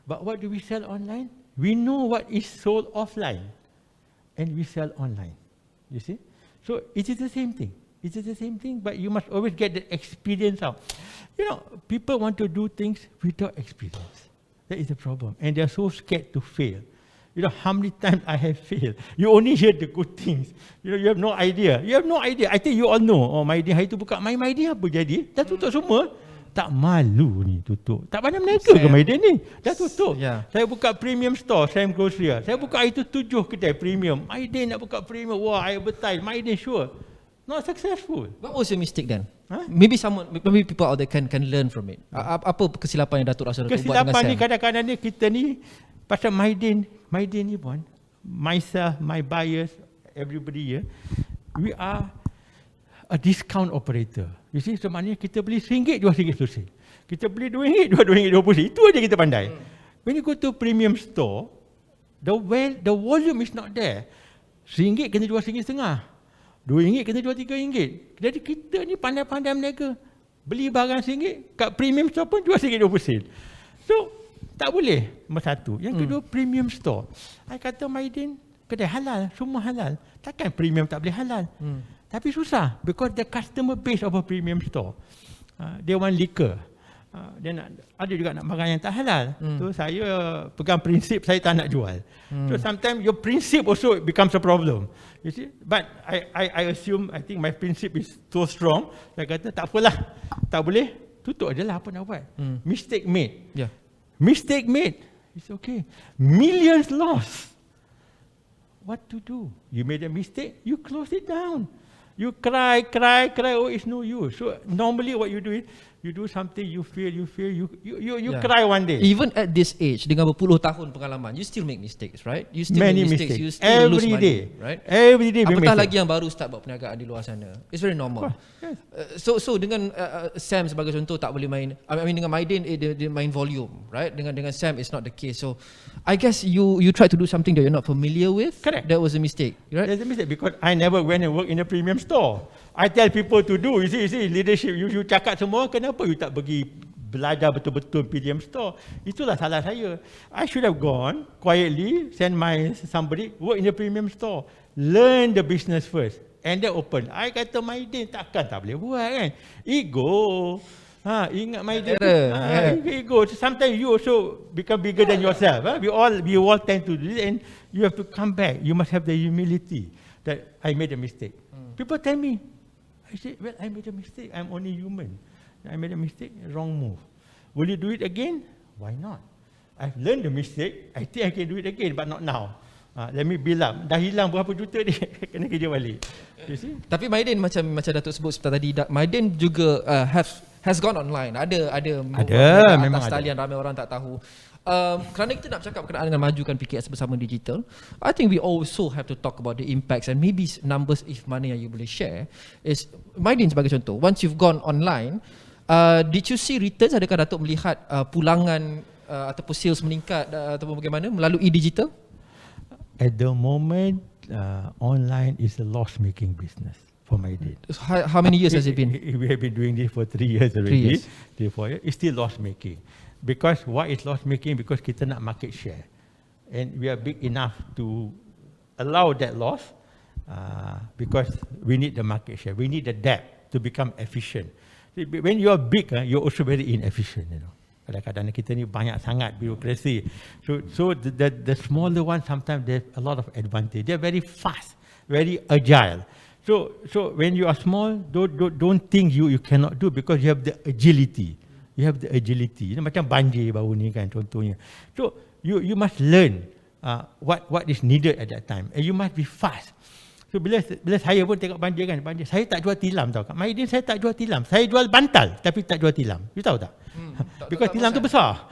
But what do we sell online? We know what is sold offline, and we sell online. You see? So it is the same thing. It is the same thing, but you must always get the experience out. You know, people want to do things without experience. That is the problem, and they are so scared to fail. You know how many times I have failed. You only hear the good things. You know, you have no idea. You have no idea. I think you all know. Oh, Mydin hari tu buka Mydin apa jadi? Dah tutup semua. Tak malu ni tutup. Tak pandai mereka ke Mydin ni? Dah tutup. Yeah. Saya buka premium store, Sam Grocery. Saya buka itu 7 kedai premium. Mydin nak buka premium. Wah, I advertise. Mydin sure. Not successful. What was your mistake then? Huh? Maybe people out there can learn from it. Apa kesilapan yang Datuk rasa Datuk buat dengan Sam? Kesilapan ni kadang-kadang ni kita ni pasal Mydin ni pun, myself, my buyers, everybody here, we are a discount operator. You see, so maknanya kita beli RM1, jual RM1 selesai. Kita beli RM2, jual RM2.20. Itu aja kita pandai. When you go to premium store, the volume is not there. RM1 kena jual RM1.50. RM2 kena jual RM3. Jadi kita ni pandai-pandai meniaga. Beli barang RM1, kat premium store pun jual RM1.20. So, tak boleh. Nombor satu. Yang kedua, premium store. I kata Mydin, kedai halal, semua halal. Takkan premium tak boleh halal? Tapi susah. Because the customer base of a premium store, dia want liquor. Dia nak, ada juga nak barang yang tak halal. So saya pegang prinsip, saya tak nak jual. So sometimes your principle also becomes a problem. You see? But I assume, I think my principle is so strong. Saya kata tak apalah. Tak boleh, tutup je lah, apa nak buat. Mistake made. Yeah. Mistake made. It's okay. Millions lost. What to do? You made a mistake, you close it down. You cry, oh, it's no use. So normally what you do is, you do something, you fail, you cry one day. Even at this age, dengan berpuluh tahun pengalaman, you still make mistakes, right? You still Many make mistakes. You still every lose money, day, right? Every day. Apatah lagi yang baru start buat perniagaan di luar sana. It's very normal. Yes. So dengan Sam sebagai contoh tak boleh main. I mean dengan Mydin dia main volume, right? Dengan Sam it's not the case. So I guess you try to do something that you're not familiar with. Correct. That was a mistake, right? That's a mistake because I never went and work in a premium store. I tell people to do. You see leadership. You cakap semua, kenapa you tak pergi belajar betul-betul premium store? Itulah salah saya. I should have gone quietly, send somebody work in a premium store, learn the business first, and then open. I kata Mydin tak boleh buat kan? Ego. Ingat Mydin. Ego. Sometimes you also become bigger than yourself. We all tend to do this, and you have to come back. You must have the humility that I made a mistake. People tell me, I say, well, I made a mistake. I'm only human. I made a mistake, wrong move. Will you do it again? Why not? I've learned the mistake. I think I can do it again, but not now. Let me build up. Dah hilang berapa juta dia, kena kerja balik. You see? Tapi Mydin macam Datuk sebut sebentar tadi, Mydin juga has gone online. Ada memang talian, ramai orang tak tahu. Kerana kita nak bercakap berkenaan dengan majukan PKS bersama digital, I think we also have to talk about the impacts and maybe numbers if mana yang you boleh share. Is Mydin sebagai contoh, once you've gone online, did you see returns? Adakah Datuk melihat pulangan ataupun sales meningkat ataupun bagaimana melalui digital? At the moment, online is a loss-making business for Mydin. How many years has it been? We have been doing this for 3 years already. 3 4 years. It's still loss-making. Because why is loss-making? Because kita nak market share. And we are big enough to allow that loss because we need the market share. We need the depth to become efficient. When you are big, you're also very inefficient. You know. Kadang-kadang kita ni banyak sangat birokrasi. So the smaller ones sometimes they have a lot of advantage. They are very fast. very agile. So when you are small, don't think you cannot do, because you have the agility. You have the agility. Macam banjir baru ni kan contohnya. So you must learn what is needed at that time, and you must be fast. So bila saya pun tengok banjir, saya tak jual tilam tau. Kat Mydin saya tak jual tilam. Saya jual bantal tapi tak jual tilam. You tahu tak? Because tilam tu besar.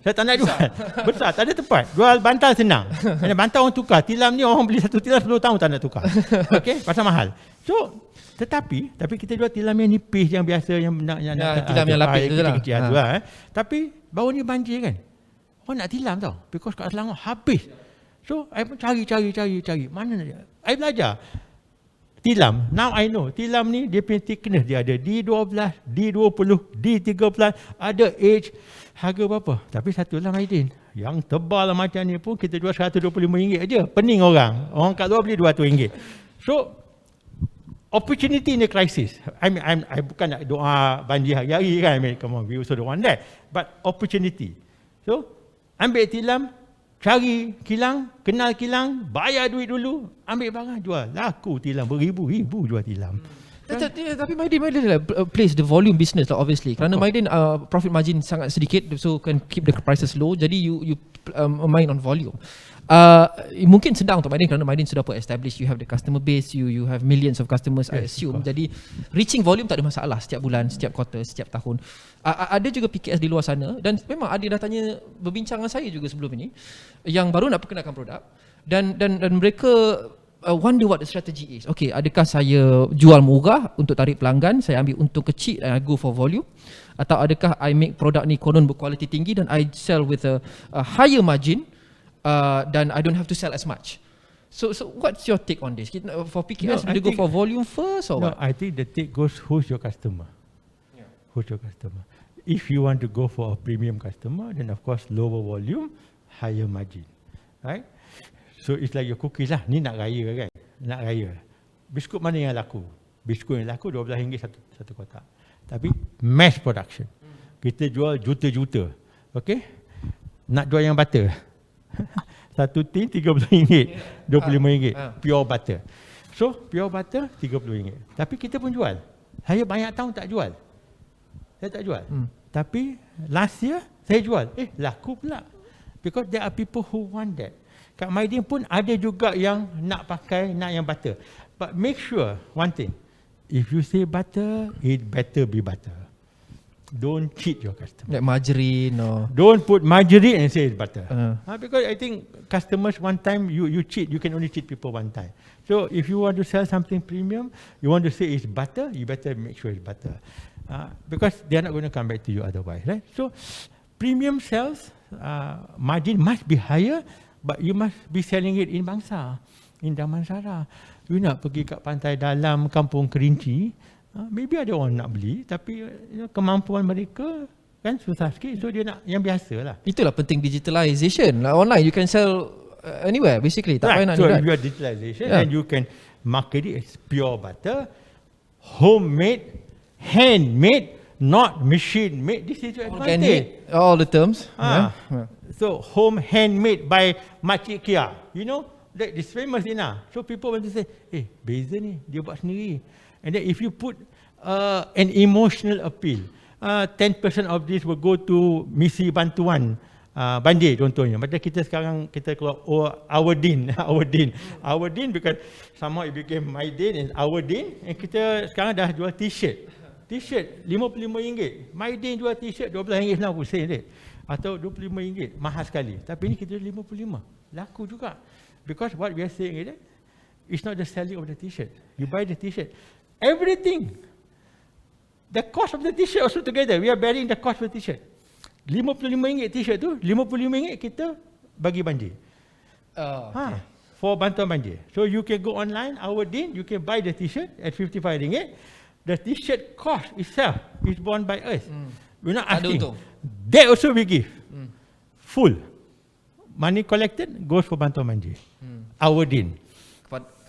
Saya tak nak jual. Besar, tak ada tempat. Jual bantal senang. Bantal orang tukar. Tilam ni orang beli satu tilam 10 tahun tak nak tukar. Okay? Pasal mahal. So, tetapi kita jual tilam yang nipis, yang biasa, yang tilam yang lapis tu lah. Kecil lah. Tapi baru ni banjir kan. Orang nak tilam tau. Because kat Selangor habis. So, I pun cari. Mana nak dia? I belajar. Tilam. Now I know. Tilam ni dia punya thickness dia ada D12, D20, D13, ada age, harga berapa. Tapi satu lah Mydin. Yang tebal macam ni pun kita jual RM125 aja. Pening orang. Orang kat luar beli RM200. So, opportunity in a crisis. I bukan nak doa banjir hari-hari kan. I mean, come on, we also don't want that. But opportunity. So, ambil tilam, cari kilang, kenal kilang, bayar duit dulu, ambil barang, jual. Laku tilam, beribu-ribu jual tilam. Tapi Mydin plays the volume business lah obviously. Kerana Mydin profit margin sangat sedikit, so can keep the prices low. Jadi you main on volume. Mungkin sedang untuk Mydin kerana Mydin sudah pun established, you have the customer base, you have millions of customers, I assume. Jadi reaching volume tak ada masalah setiap bulan, setiap quarter, setiap tahun. Ada juga PKS di luar sana, dan memang ada dah tanya, berbincang dengan saya juga sebelum ini, yang baru nak perkenalkan produk, dan mereka wonder what the strategy is. Okay, adakah saya jual murah untuk tarik pelanggan, saya ambil untung kecil and I go for volume, atau adakah I make produk ni konon berkualiti tinggi dan I sell with a higher margin, dan I don't have to sell as much. So what's your take on this? For PKS, do you go for volume first or what? I think the take goes, who's your customer? Yeah. Who's your customer? If you want to go for a premium customer, then of course lower volume, higher margin, right? So it's like your cookies lah. Ni nak raya kan? Nak raya. Biskut mana yang laku? Biskut yang laku RM12 satu kotak. Tapi mass production. Kita jual juta-juta. Okay? Nak jual yang butter. Satu tin RM30, RM25. Pure butter. So, pure butter RM30. Tapi kita pun jual. Saya banyak tahun tak jual. Saya tak jual. Tapi last year, saya jual. Laku pula. Because there are people who want that. Kat Mydin pun ada juga yang nak pakai, nak yang butter. But make sure, one thing. If you say butter, it better be butter. Don't cheat your customer. Like margarine or... Don't put margarine and say it's butter. Because I think customers, one time you cheat, you can only cheat people one time. So if you want to sell something premium, you want to say it's butter, you better make sure it's butter. Because they are not going to come back to you otherwise. Right? So premium sales, margin must be higher, but you must be selling it in Bangsa, in Damansara. You nak pergi kat pantai dalam Kampung Kerinci, maybe ada orang nak beli, tapi kemampuan mereka kan susah sikit, so dia nak yang biasa lah. Itulah penting digitalization. Online you can sell anywhere basically. Tak payah nak so you have digitalization and you can market it as pure butter, homemade, handmade, not machine made. This is your advantage. Organic, all the terms. So home handmade by Makcik Kia. You know, that is famous enough. So people want to say, beza ni, dia buat sendiri. And then if you put an emotional appeal, 10% of this will go to misi bantuan banjir contohnya. Macam kita sekarang kita keluar Awardin because somehow it became Mydin and Awardin, and kita sekarang dah jual t-shirt. T-shirt RM55. Mydin jual t-shirt RM12.90 atau RM25. Mahal sekali. Tapi ni kita jual RM55. Laku juga. Because what we are saying is that it's not the selling of the t-shirt. You buy the t-shirt. Everything. The cost of the t-shirt also together. We are bearing the cost of the t-shirt. RM55 t-shirt tu, RM55 kita bagi banjir. Okay. For bantuan banjir. So you can go online, Awardin, you can buy the t-shirt at RM55. The t-shirt cost itself is borne by us. We're not asking. That also we give. Full. Money collected goes for bantuan banjir. Awardin.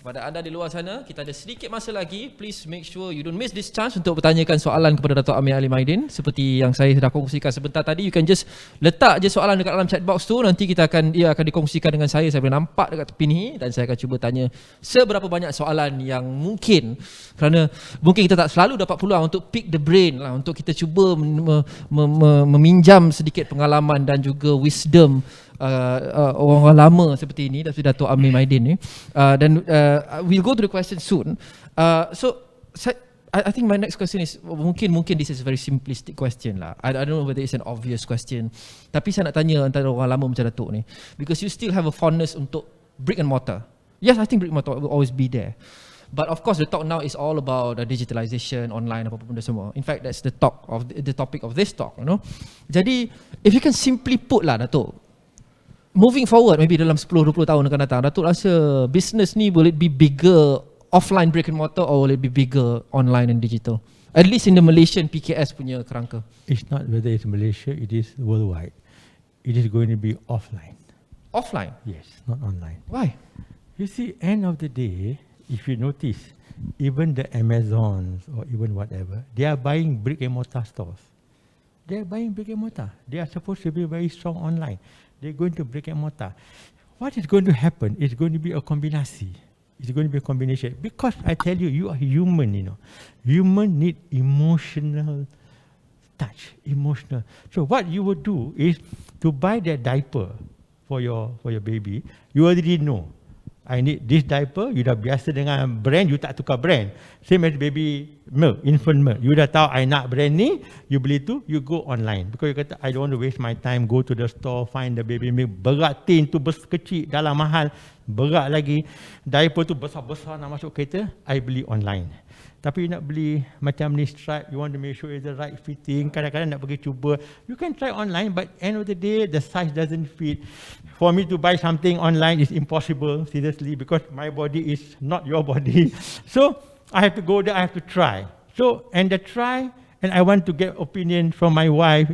kepada anda di luar sana, kita ada sedikit masa lagi. Please make sure you don't miss this chance untuk bertanyakan soalan kepada Datuk Ameer Ali Mydin. Seperti yang saya dah kongsikan sebentar tadi, you can just letak je soalan dekat dalam chat box tu. Nanti ia akan dikongsikan dengan saya. Saya boleh nampak dekat tepi ni dan saya akan cuba tanya seberapa banyak soalan yang mungkin, kerana mungkin kita tak selalu dapat peluang untuk pick the brain lah, untuk kita cuba meminjam sedikit pengalaman dan juga wisdom orang lama seperti ini, Datuk Ameer Mydin ni. Dan we'll go to the question soon. So I think my next question is mungkin this is a very simplistic question lah. I don't know whether it's an obvious question, tapi saya nak tanya antara orang lama macam Datuk ni, because you still have a fondness untuk brick and mortar. Yes, I think brick and mortar will always be there. But of course the talk now is all about digitalization, online, apa benda semua. In fact, that's the topic of this talk, you know. Jadi if you can simply put lah, Datuk, moving forward maybe dalam 10-20 tahun akan datang, Datuk rasa business ni will it be bigger offline brick and mortar or will it be bigger online and digital? At least in the Malaysian PKS punya kerangka. It's not whether it's Malaysia, it is worldwide. It is going to be offline. Offline? Yes, not online. Why? You see, end of the day, if you notice, even the Amazons or even whatever, they are buying brick and mortar stores. They are buying brick and mortar. They are supposed to be very strong online. They're going to brick and mortar. What is going to happen? It's going to be a combination. It's going to be a combination. Because I tell you, you are human, you know. Human need emotional touch, emotional. So what you would do is to buy that diaper for your baby. You already know, I need this diaper. You dah biasa dengan brand, you tak tukar brand. Same as baby milk, infant milk. You dah tahu I nak brand ni, you beli tu, you go online. Because you kata, I don't want to waste my time, go to the store, find the baby milk. Berat tin tu kecil, dalam mahal, berat lagi. Diaper tu besar-besar nak masuk kereta, I beli online. Tapi you nak beli macam ni stripe, you want to make sure it's the right fitting. Kadang-kadang nak pergi cuba. You can try online, but end of the day, the size doesn't fit. For me to buy something online is impossible, seriously, because my body is not your body. So, I have to go there, I have to try. So, and the try, and I want to get opinion from my wife.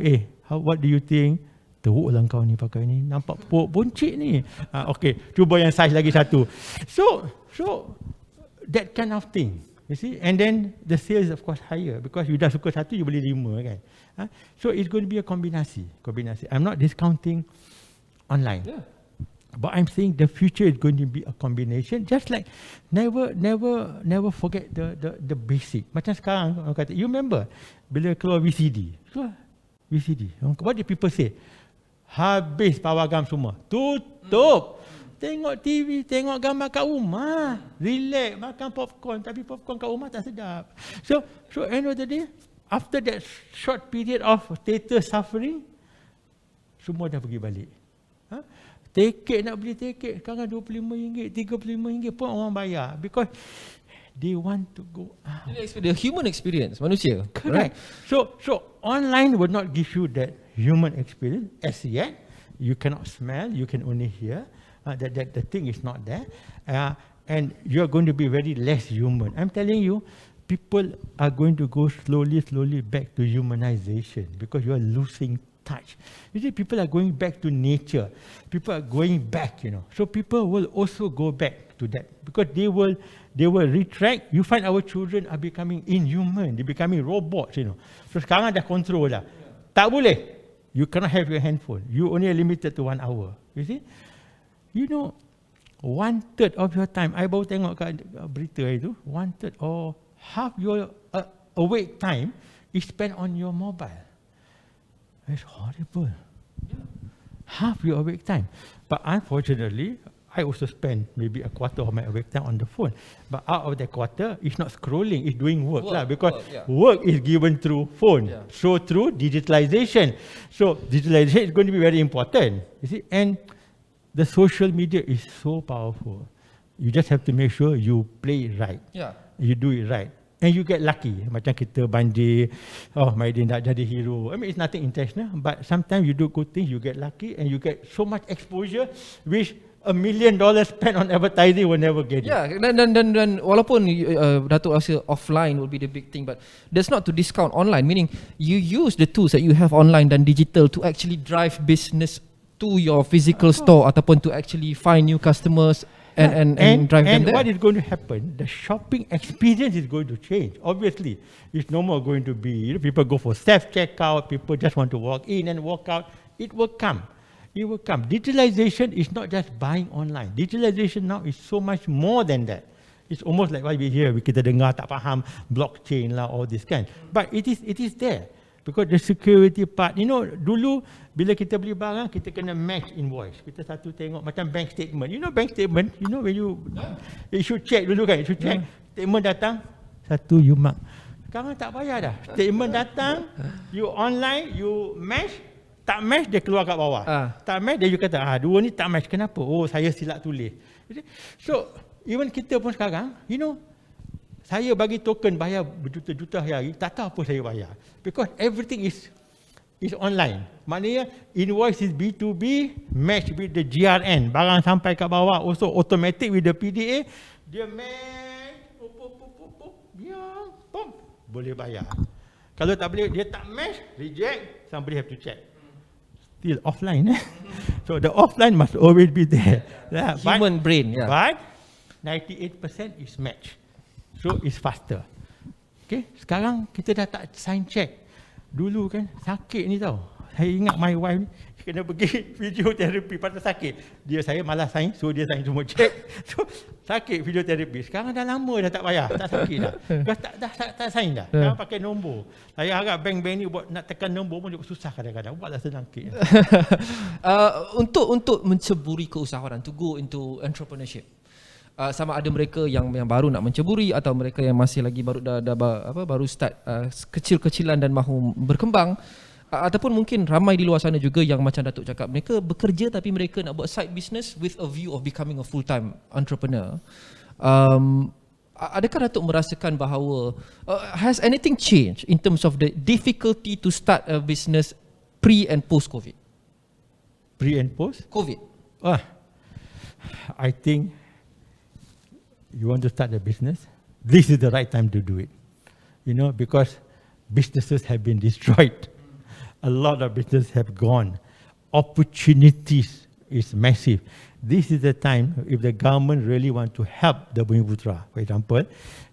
What do you think? Teruk lah kau ni pakai ni. Nampak buncit ni. Okay, cuba yang size lagi satu. So that kind of thing. You see, and then the sales of course higher because you dah suka satu, you beli 5 kan. So it's going to be a combinasi. I'm not discounting online, but I'm saying the future is going to be a combination. Just like never forget the basic. Macam sekarang orang kata, you remember bila keluar VCD, what did people say? Habis pawagam semua, tutup. Tengok TV, tengok gambar kat rumah. Relax, makan popcorn. Tapi popcorn kat rumah tak sedap. So end of the day, after that short period of status suffering, semua dah pergi balik. Tiket, nak beli tiket, sekarang RM25, RM35 pun orang bayar. Because they want to go out. The human experience, manusia. Correct. Right? So online will not give you that human experience as yet. You cannot smell, you can only hear. That the thing is not there, and you are going to be very less human. I'm telling you, people are going to go slowly back to humanization because you are losing touch. You see, people are going back to nature. People are going back, you know. So people will also go back to that because they will retract. You find our children are becoming inhuman. They're becoming robots, you know. So sekarang dah control dah. Tak boleh. You cannot have your handphone. You only are limited to 1 hour. You see. You know, 1/3 of your time, I baru tengok kat berita itu, 1/3 or half your awake time is spent on your mobile. It's horrible. Half your awake time. But unfortunately, I also spend maybe a quarter of my awake time on the phone. But out of that quarter, it's not scrolling, it's doing work lah. Because work is given through phone. So through digitalization. So digitalization is going to be very important. You see, and the social media is so powerful. You just have to make sure you play it right. You do it right. And you get lucky. Macam kita banjir, Mydin nak jadi hero. I mean, it's nothing intentional. But sometimes you do good things, you get lucky and you get so much exposure which $1 million spent on advertising will never get it. Dan walaupun Datuk rasa offline will be the big thing, but that's not to discount online. Meaning, you use the tools that you have online dan digital to actually drive business to your physical store ataupun to actually find new customers and drive them and there. what is going to happen? The shopping experience is going to change. Obviously, it's no more going to be people go for self-checkout, people just want to walk in and walk out. It will come. It will come. Digitalization is not just buying online. Digitalization now is so much more than that. It's almost like what we hear, kita dengar tak faham blockchain lah, all this kind. But it is there. Because the security part, dulu bila kita beli barang, kita kena match invoice. Kita satu tengok macam bank statement. Bank statement, when you should check dulu kan, you should check. Statement datang, satu you mark. Sekarang tak payah dah. Statement datang, you online, you match, tak match dia keluar kat bawah. Tak match dia you kata, dua ni tak match. Kenapa? Oh, saya silap tulis. So, even kita pun sekarang, saya bagi token bayar berjuta-juta hari, tak tahu apa saya bayar. Because everything is online. Maknanya invoice is B2B, match with the GRN. Barang sampai kat bawah, also automatic with the PDA. Dia match, boleh bayar. Kalau tak boleh, dia tak match, reject, somebody have to check. Still offline. So the offline must always be there. Human brain. Yeah. But 98% is match. So it's faster. Okay, sekarang kita dah tak sign check. Dulu kan sakit ni tau. Saya ingat my wife ni kena pergi fisioterapi pasal sakit. Saya malas sign, so dia sign semua check. So sakit fisioterapi. Sekarang dah lama dah tak payah, tak sakit dah. Tak sign dah. Sekarang pakai nombor. Saya harap bank-bank ni buat nak tekan nombor pun susah kadang-kadang. Buatlah senang sikit. Untuk menceburi keusahawanan, to go into entrepreneurship. Sama ada mereka yang baru nak menceburi atau mereka yang masih lagi baru start kecil-kecilan dan mahu berkembang, ataupun mungkin ramai di luar sana juga yang macam Datuk cakap, mereka bekerja tapi mereka nak buat side business with a view of becoming a full-time entrepreneur. Adakah Datuk merasakan bahawa has anything changed in terms of the difficulty to start a business pre and post COVID? Pre and post? COVID. I think you want to start a business, this is the right time to do it. Because businesses have been destroyed. A lot of businesses have gone. Opportunities is massive. This is the time if the government really want to help the Bumiputera. For example,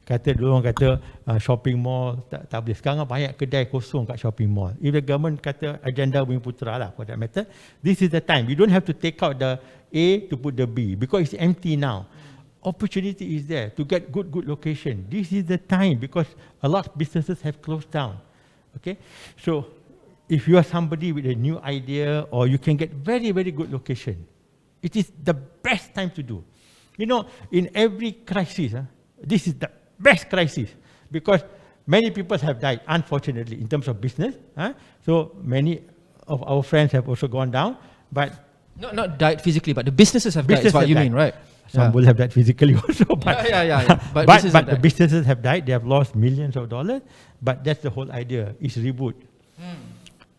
dulu orang kata shopping mall tak boleh. Sekarang banyak kedai kosong kat shopping mall. If the government kata agenda Bumiputera lah for that matter, this is the time. You don't have to take out the A to put the B because it's empty now. Opportunity is there to get good location. This is the time because a lot of businesses have closed down. Okay, so if you are somebody with a new idea or you can get very, very good location, it is the best time to do. In every crisis, this is the best crisis because many people have died, unfortunately, in terms of business. So many of our friends have also gone down, but not died physically, but the businesses have died. That's what you mean, right? Some will have died physically also, but But the businesses have died. They have lost millions of dollars. But that's the whole idea. Is reboot.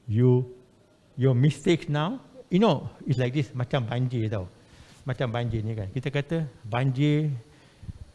Your mistakes now, it's like this. Macam banjir tau. Macam banjir ni kan. Kita kata banjir,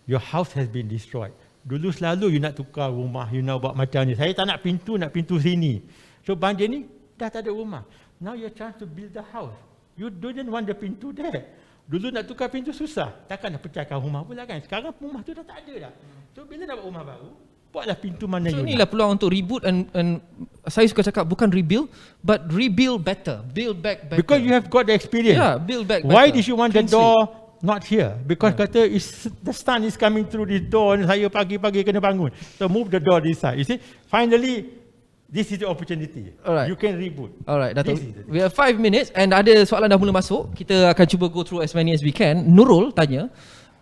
your house has been destroyed. Dulu selalu you nak tukar rumah, you nak buat macam ni. Saya tak nak pintu sini. So banjir ni dah tak ada rumah. Now you're trying to build the house. You didn't want the pintu there. Dulu nak tukar pintu susah. Takkan nak pecahkan rumah pula kan. Sekarang rumah tu dah tak ada dah. So bila nak buat rumah baru, buatlah pintu mana you nak. So inilah peluang untuk reboot and saya suka cakap bukan rebuild, but rebuild better. Build back better. Because you have got the experience. Yeah, build back better. Why did you want the door not here? Because kata the sun is coming through this door and saya pagi-pagi kena bangun. So move the door this side. You see, finally, this is the opportunity. Alright. You can reboot. Alright, Datuk. We have 5 minutes and ada soalan dah mula masuk. Kita akan cuba go through as many as we can. Nurul tanya,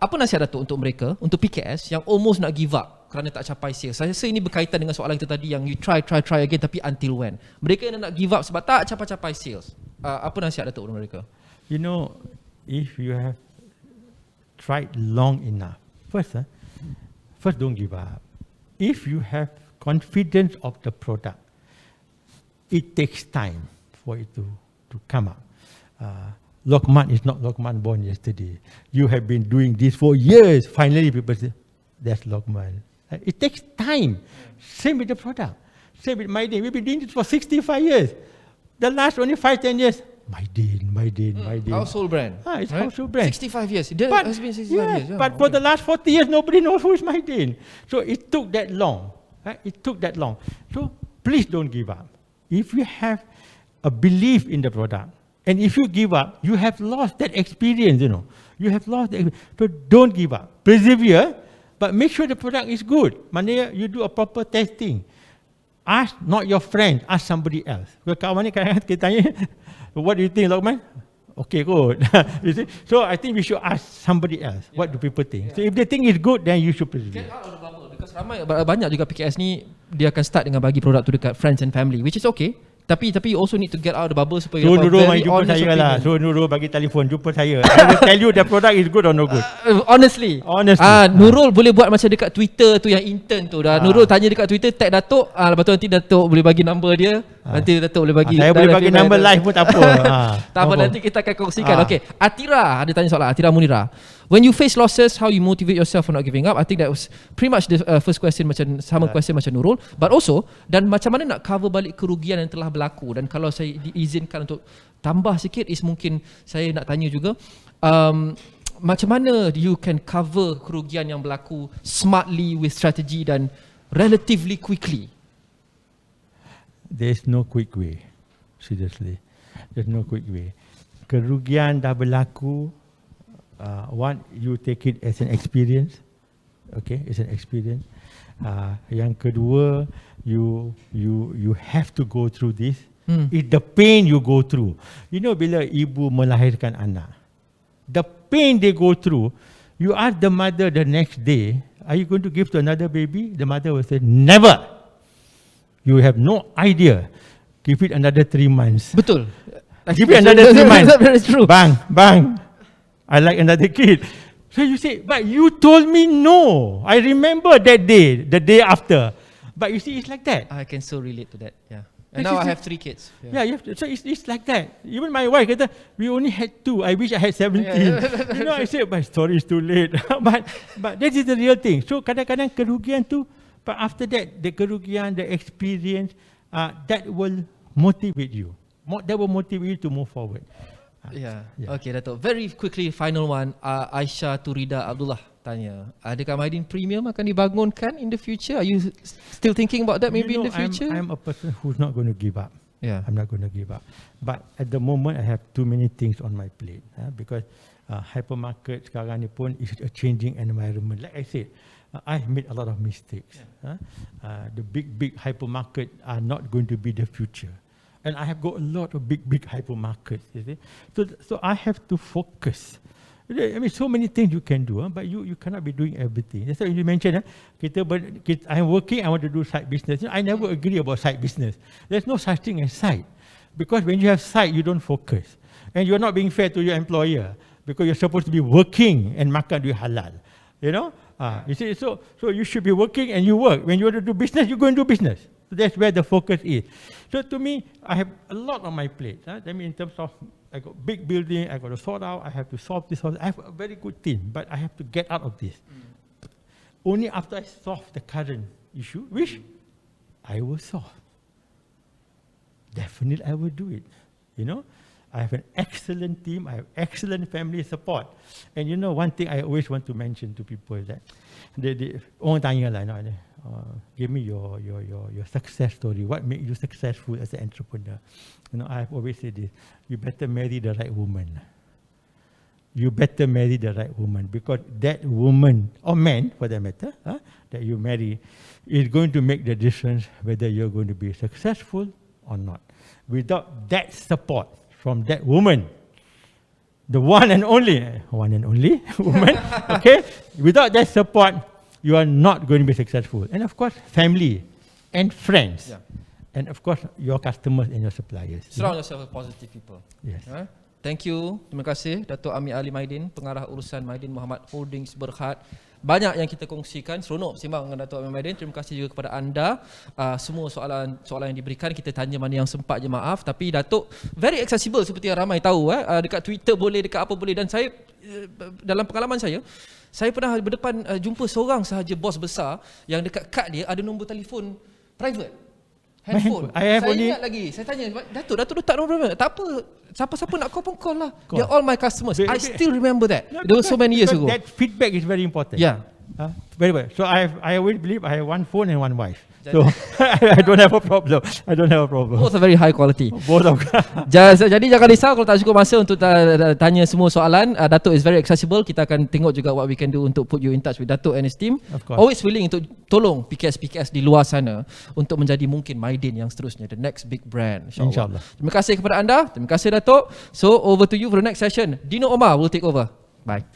apa nasihat Datuk untuk mereka, untuk PKS yang almost nak give up kerana tak capai sales? Saya rasa ini berkaitan dengan soalan kita tadi yang you try again tapi until when? Mereka yang nak give up sebab tak capai sales. Apa nasihat Datuk untuk mereka? If you have tried long enough, first don't give up. If you have confidence of the product, it takes time for it to come up. Lokman is not Lokman born yesterday. You have been doing this for years. Finally, people say, that's Lokman. It takes time. Same with the product. Same with Mydin. We've been doing this for 65 years. The last only 5-10 years, Mydin. Household brand. It's household brand. 65 years. It has been 65 years. Yeah, but for the last 40 years, nobody knows who is Mydin. So it took that long. Right? It took that long. So please don't give up. If you have a belief in the product, and if you give up, you have lost that experience, You have lost the experience. So don't give up. Persevere, but make sure the product is good. Maknanya you do a proper testing. Ask not your friend, ask somebody else. Kalau kawan ni kadang-kadang kita tanya, what do you think, Lokman? Okay, good. You see? So I think we should ask somebody else. What do people think? So if they think it's good, then you should persevere. Get out of the bubble. Because banyak juga PKS ni dia akan start dengan bagi produk tu dekat friends and family, which is okay. Tapi you also need to get out of the bubble supaya so Nurul main jumpa saya lah. So Nurul bagi telefon jumpa saya. I will tell you the product is good or no good. Honestly. Nurul boleh buat macam dekat Twitter tu yang intern tu dah. Nurul tanya dekat Twitter tag Datuk, lepas tu nanti Datuk boleh bagi number dia. Nanti Datuk boleh bagi. Saya boleh bagi number live pun tak apa. Tak apa, nanti kita akan kongsikan. Okay, Atira ada tanya soalan. Atira Munira. When you face losses, how you motivate yourself for not giving up? I think that was pretty much the first question, macam sama question macam Nurul. But also, dan macam mana nak cover balik kerugian yang telah berlaku. Dan kalau saya diizinkan untuk tambah sikit, is mungkin saya nak tanya juga, macam mana you can cover kerugian yang berlaku smartly with strategy dan relatively quickly? There's no quick way. Seriously. There's no quick way. Kerugian dah berlaku. One, you take it as an experience. Okay, it's an experience. Yang kedua, you have to go through this. It's the pain you go through. Bila ibu melahirkan anak, the pain they go through, you ask the mother the next day, are you going to give to another baby? The mother will say, never. You have no idea. Give it another 3 months. Betul. Give it another 3 months. That's true. Bang. I like another kid. So you say, but you told me no. I remember that day, the day after. But you see, it's like that. I can so relate to that. Yeah. And now I have 3 kids. Yeah, so it's like that. Even my wife kata, we only had 2. I wish I had 17. I said, my story is too late. but that is the real thing. So kadang-kadang kerugian tu, but after that, the kerugian, the experience, that will motivate you. That will motivate you to move forward. Yeah. Okay, Datuk. Very quickly, final one. Aisyah Turida Abdullah tanya, adakah Mydin Premium akan dibangunkan in the future? Are you still thinking about that maybe in the future? I'm a person who's not going to give up. Yeah. I'm not going to give up. But at the moment, I have too many things on my plate. Because hypermarket sekarang ni pun is a changing environment. Like I said, I've made a lot of mistakes. The big hypermarket are not going to be the future. And I have got a lot of big hypermarkets, you see. So I have to focus. I mean, so many things you can do, but you cannot be doing everything. That's why you mentioned, I'm working, I want to do side business. I never agree about side business. There's no such thing as side. Because when you have side, you don't focus. And you're not being fair to your employer. Because you're supposed to be working and makan duit halal. You see, so you should be working and you work. When you want to do business, you go and do business. So that's where the focus is. So to me, I have a lot on my plate. I mean, in terms of, I got big building, I got to sort out, I have to solve this. I have a very good team, but I have to get out of this. Only after I solve the current issue, which I will solve. Definitely I will do it. I have an excellent team, I have excellent family support. And one thing I always want to mention to people is that, orang tanya lah, give me your success story. What made you successful as an entrepreneur? I've always said this: you better marry the right woman. You better marry the right woman, because that woman or man, for that matter, that you marry, is going to make the difference whether you're going to be successful or not. Without that support from that woman, the one and only woman, okay? Without that support, you are not going to be successful. And of course, family and friends. Yeah. And of course, your customers and your suppliers. Surround yourself with positive people. Yes. Thank you. Terima kasih Datuk Ameer Ali Mydin, Pengarah Urusan Mydin Mohamed Holdings Berhad. Banyak yang kita kongsikan, seronok sembang dengan Datuk Ameer Mydin. Terima kasih juga kepada anda. Semua soalan yang diberikan, kita tanya mana yang sempat je, maaf. Tapi Datuk very accessible seperti yang ramai tahu. Dekat Twitter boleh, dekat apa boleh. Dan saya, dalam pengalaman saya pernah berdepan jumpa seorang sahaja bos besar yang dekat kad dia ada nombor telefon private. Handphone. I have Saya only ingat lagi. Saya tanya Datuk tak ada problem. Tak apa. Siapa-siapa nak call pun call lah. They're all my customers. I still remember that. There was so many years ago. That feedback is very important. Yeah. Very well. So I always believe I have one phone and one wife. So I don't have a problem. Both are very high quality. Both of Jadi jangan risau kalau tak cukup masa untuk tanya semua soalan. Datuk is very accessible. Kita akan tengok juga what we can do untuk put you in touch with Datuk and his team. Always willing untuk tolong PKS di luar sana untuk menjadi mungkin Mydin yang seterusnya, the next big brand, insyaAllah. Terima kasih kepada anda. Terima kasih Datuk. So over to you for the next session. Dino Omar will take over. Bye.